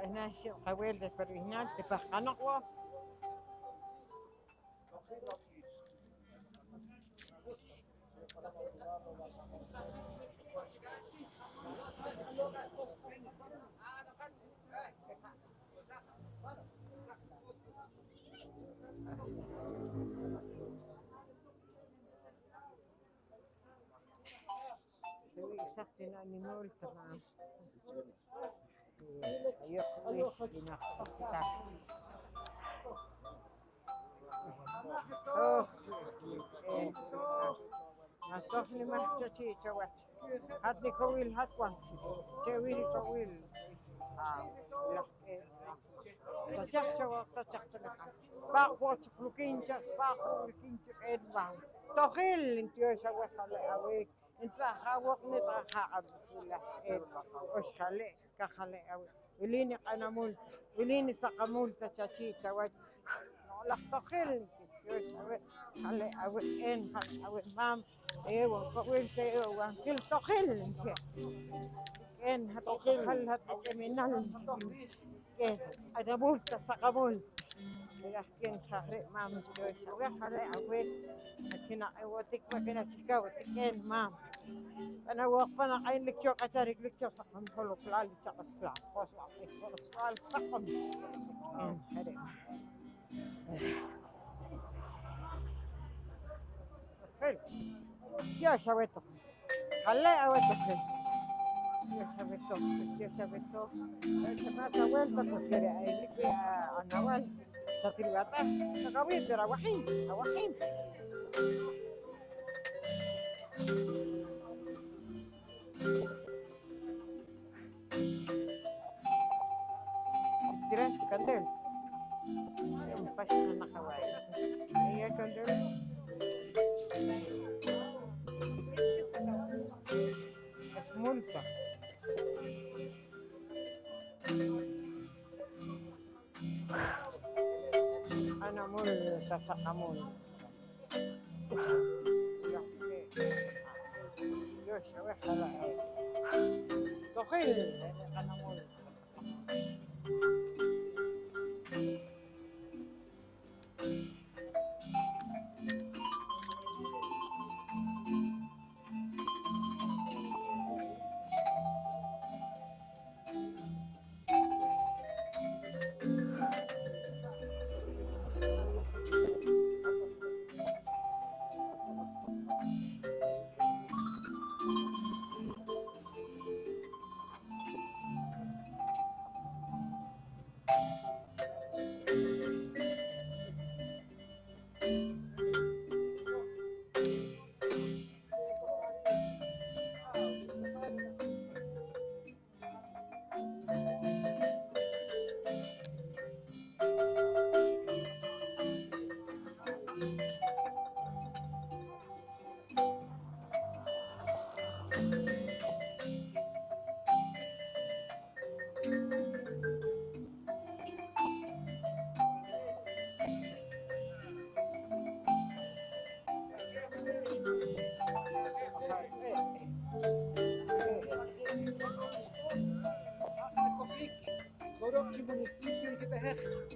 هنا شيء قويل فرقنال تبقى نقوة سوي سختنا نمول تمام يقوي بناخذ أخ هتوفني ما تشي توت هاتني كويل هات وانسي كويل كويل لا تجحت تجحت لك باقوت لكين جس باقو لكين تقين بان تخيل انت يا شوي خلي اوي انت خاوق نتاخا عبد الله وش خلي كخلي اوي وليني قنمول وليني سقمول تشي توت لا تخيل انت خلي اوي ان خلي اوي مام ايوه قويت وانسل تخيل انت ان هتخل هتمنال كيف انا بولت سقمول لكن خارج ما مستوي وخلي اوي لكن اوتك ما كنا سكاو تكين مام انا وقفنا عين لك شو قتارك لك شو سقم كله كلال تقص كلال قص وعطيك كل سؤال سقم ان خارج حلو يا شويته خلي اودك يا شويته يا شويته انت ما سويت تفكري لك يا نوال شاطر وقتها تقوي ترى وحيد وحيد ترى كندل يوم فشل النخواي هي كندل اسمولتا أنا مول تسقمون يوش وحلا تخيل أنا مول تسقمون Corocchi municipio de Behecht.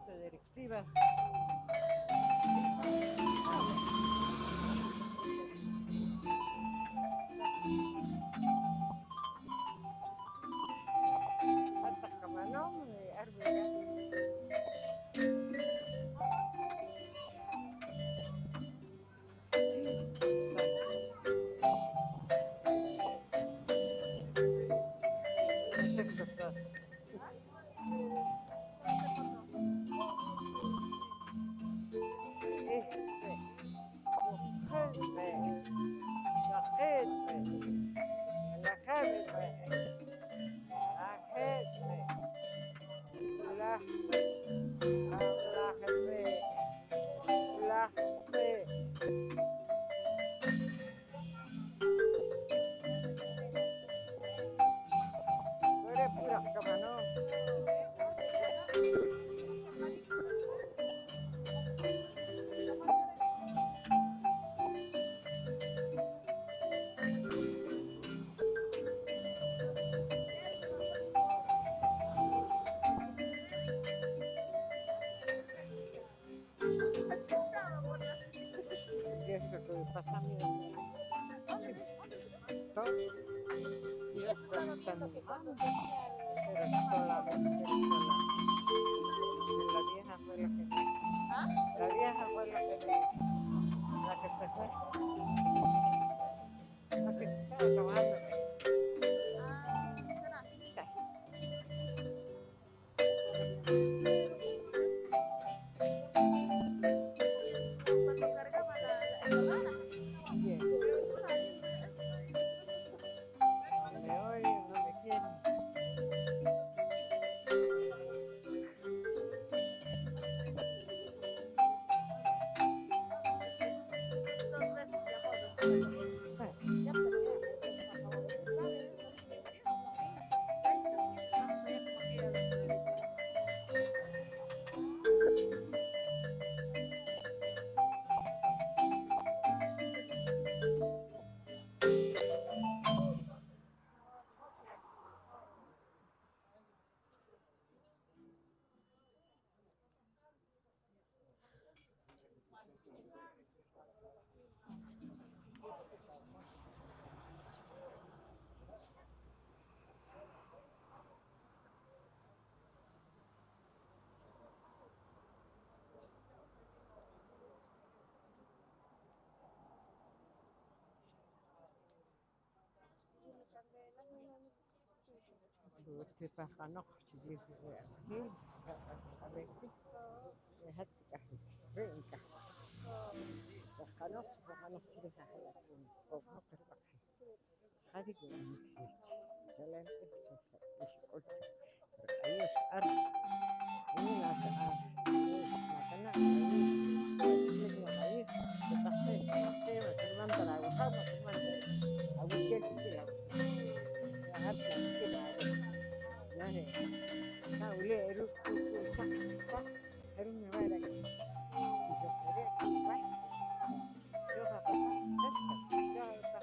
junta directiva. Hasta camanón, árbol. Eso que pasa a mí es sí, todo. Sí, están pero solamente sola. La vieja fue la que la vieja fue la que la que se fue, la que se estaba acabando. Cuando cargaba la hermana. Bien. No me oyen, no me quieren. Dos veces viajó. Bueno, Ya perdí. Te pasa no, si dices aquí, a ver qué, déjate caer, venga. Bajano, si les hace la pun, o no, pero baja. Hadi gülüm ki, jalan iş oldu. Ayış ar, ini nasa ar, makana ayış, ini ayış, betahte, macam mana aku tahu macam mana, aku jadi lah. Ya harus nanti lah. Yani, nah boleh eru cak, eru memang lagi. Itu saja, baik. Yo apa? Yo apa?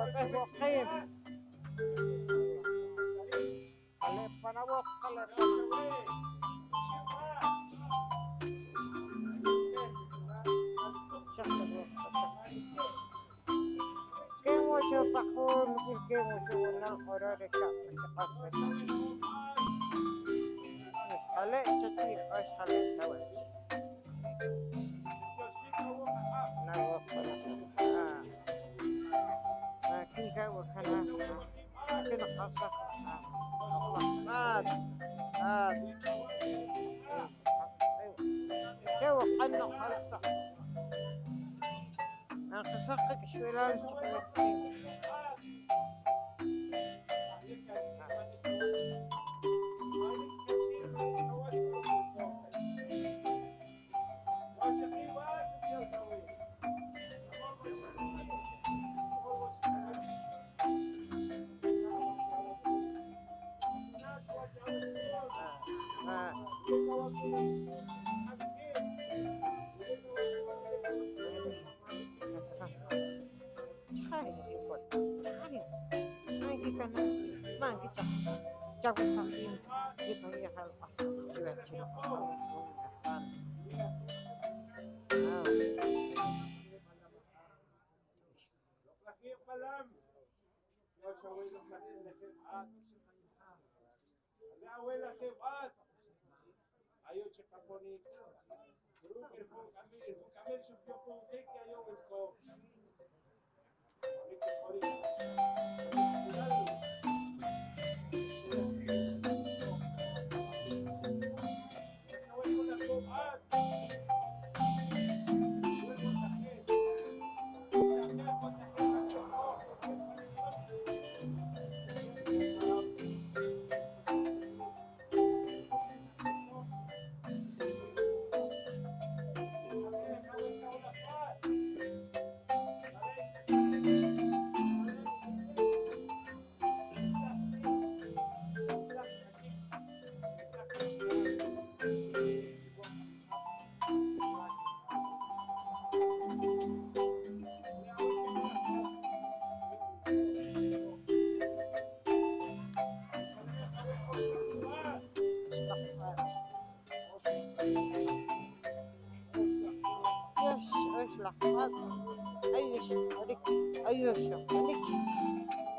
وطيه وقيم خلي بنابوك خلي كم وجه بحول مثل كم وجه ولا القرار كم متقفل مش خليت تطير ايش خليت سوي لا وقفل لكن جو كلام لكن قصة مات جو قنو خلصة أنا قصقك شوي لا تقول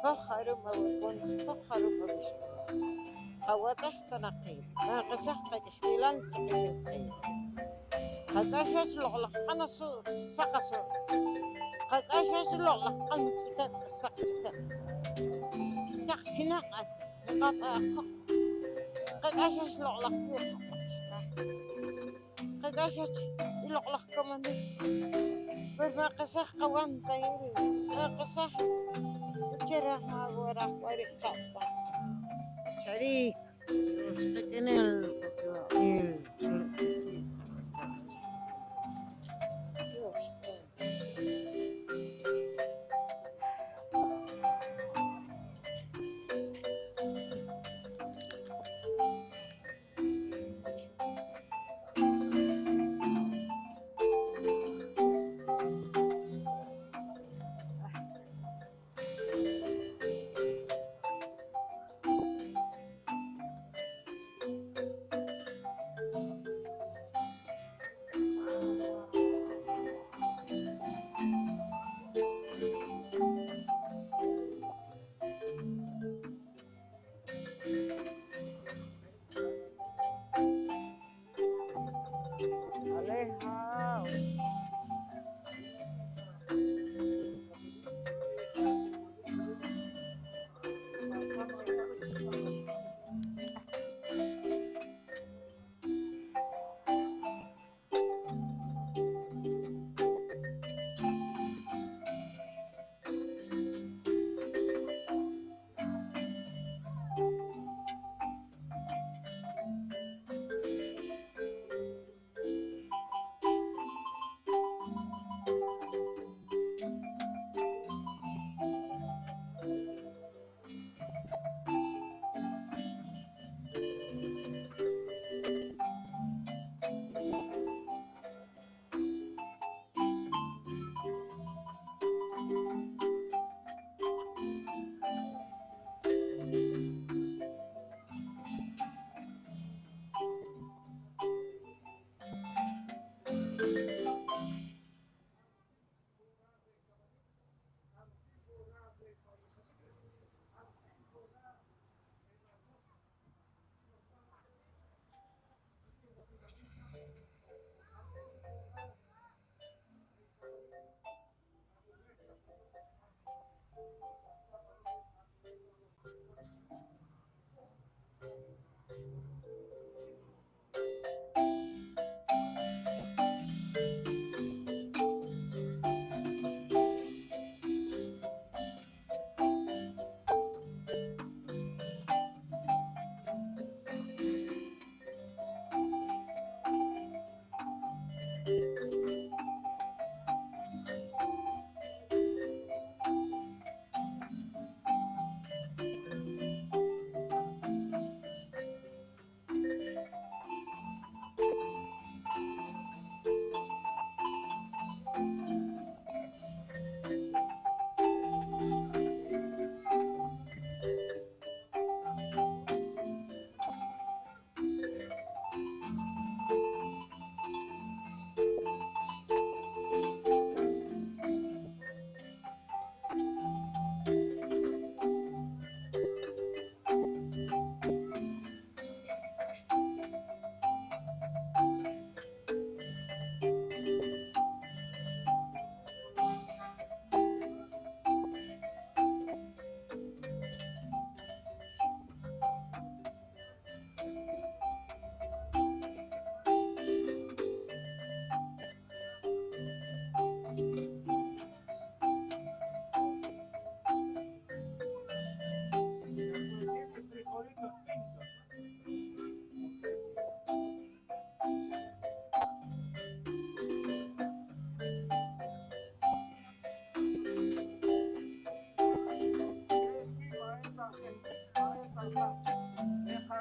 فخر موكون فخر موش قواتح تنقيب ما قصحك شويلان تقيم قد أشوش لغلق أنا سقصو قد أشوش لغلق أنا سقصو تحكينا قطع قد أشوش لغلق قد أشوش لغلق كمان برما قصح قوام طيري ما قصح جرح ما ورح ورق تابا شريك سكن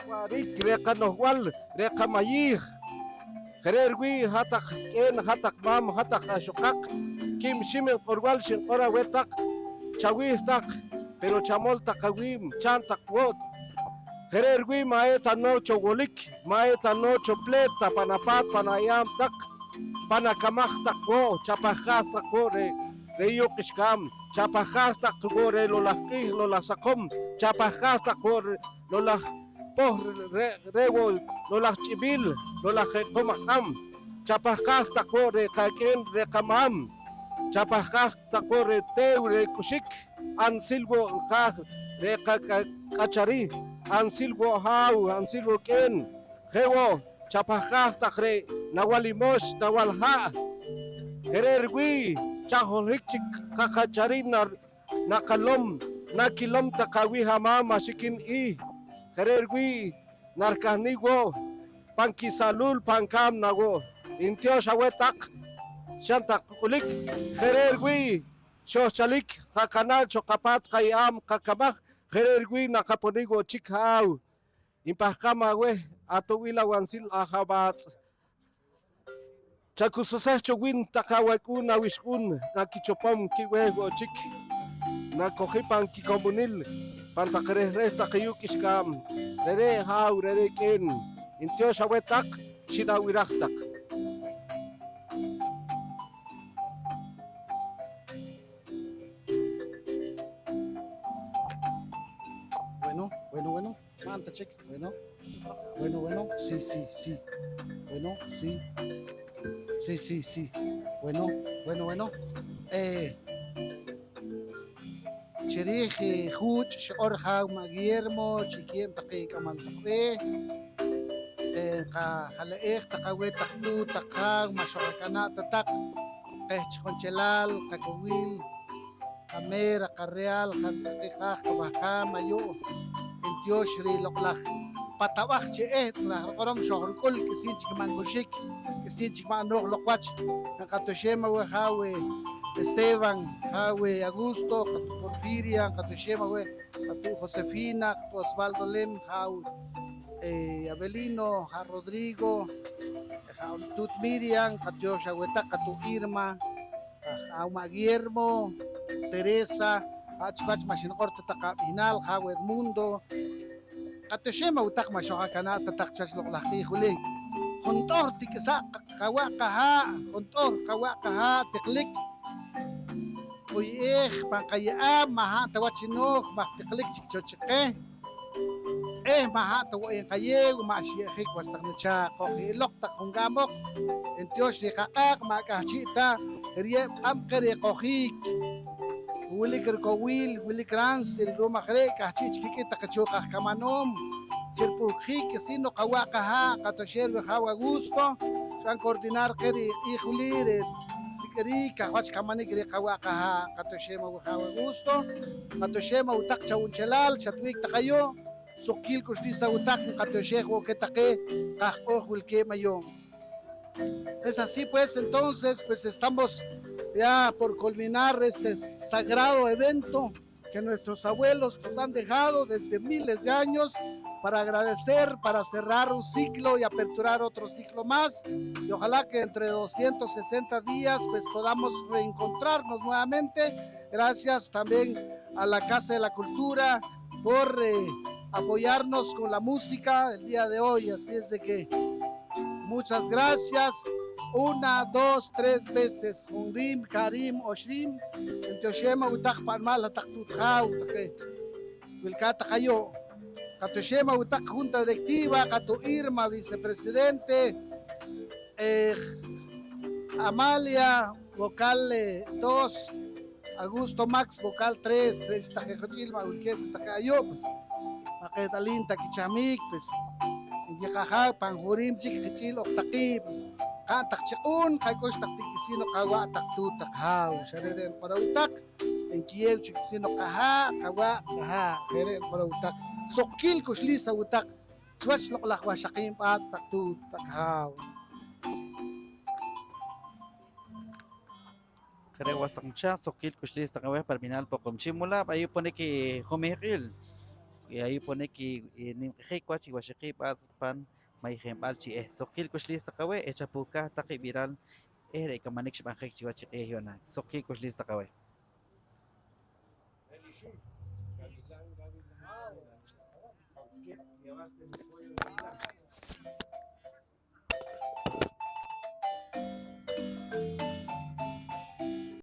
Warik reka nohwal reka mayih Kererwi hatak en hatak mam hatak ashokak kim shimen korwal shin ora wetak chawih tak pero chamol takawim chan takwot Kererwi maeta no chogolik maeta no chopleta panapat panayam tak panakamah takwo chapajah takwo re yukishkam chapajah takwo re lolakih lolasakom chapajah takwo lolah poh rewol lolah chibil lolah komakam chapajah takwo re kaken re kamam chapajah takwo re tew re kushik an silbo kah re kachari an silbo hau an silbo ken hewo chapajah takre nawalimos nawalha kererwi chahorik kakacharin nakalom nakilom takawi hamam masikin i Kererwi narkanigo pankisalul pankam nago intio shawetak shantak kulik Kererwi shochalik kakanal chokapat kayam kakamah Kererwi nakaponigo chikhaw impahkama we atuwila wansil ahabat chakusoseh chowin takawakun awishkun nakichopom kiwego chik nakohipan kikomunil pantakereh takayuk iskam rere hau rere ken intio shawetak shidawirachtak Bueno, manta check, bueno, sí, bueno, sí, bueno, Chiriji, Huch, Orha, Guillermo, Chiquiem, Taki, Kamal, Haleek, Takawe, Taktu, Takag, Mashokana, Tatak, Conchelal, Kakawil, Kamera, Carreal, Hantakikah, Kabaka, Mayo, Intio, Shri Loklach, Patawach, Korom, Shohorkul, Kisin, Chikamangushik, Kisin, Chikmano, Lokwach, Nakatoshema, Hawe. Esteban, Jawe, Augusto, Katu Porfiria, Katu Shema, Katu Josefina, Katu Osvaldo Lem, Jau, Abelino, Ja Rodrigo, Tut Miriam, Katu Shaweta, Katu Irma, Auma Guillermo, Teresa, Hachbach, Machin Orta, Takabinal, Jawe Edmundo, Katu Shema, Utak Mashokana, Tatak Chasloklaki, Huli, Kontor, Tikisa, Kawakaha, Kontor, Kawakaha, Teklik, Uyeh, Pankaya, Maha, Tawachino, Maktiklik, Chichoche, Maha, Tawain Kaye, Mashik, was Tanacha, Kohi, Lokta, Kungamok, and Tioshika, Makachita, Rie, Amkere, Kohi, Williker Kowil, Willy Krans, Ilgoma Krek, Chichiki, Takachoka, Kamanom, Chirpuji que si no kawacaja, catosher bejawa gusto, san coordinar que hijulir, si querí, cajuach camani que kawacaja, catoshema bejawa gusto, catoshema utak chaunchelal, chatwik takayo, sokil kuslisa utak, catoshejo que taque, cajo que mayón. Es así pues, entonces, pues estamos ya por culminar este sagrado evento que nuestros abuelos nos han dejado desde miles de años para agradecer, para cerrar un ciclo y aperturar otro ciclo más. Y ojalá que entre 260 días pues podamos reencontrarnos nuevamente. Gracias también a la Casa de la Cultura por apoyarnos con la música el día de hoy. Así es de que muchas gracias. 1, 2, 3 veces. Humrim, Karim, Oshrim. Entoshema utak panmal atak tutja utake. Wilkata kayo. Katoshema utak junta directiva, Kato Irma, vicepresidente. Amalia, vocal 2. Augusto Max, vocal 3. Estajejotilma, Wilket, Takayo, pues. Paketalin, Takichamik, pues. Yakaha, Panjurim, Chikichil, Oktakib. Kantak siya kay ko taktik sino kawa taktu takhaw sarere para utak en kiel sino kaha kawa kaha kere para utak sokil ko sli sa utak swatch lo lakwa shakim pat taktu takhaw. Kare wasang cha sokil kushlis takawe parminal po komchimula ayu pone ki homehil y ayu pone ki nim khikwachi washiki pan may hembal chi sokil kushlis takawe echapuka taki viral ere kamanik shban khik chiwachi yona sokil kushlis takawe Llevaste mi pollo de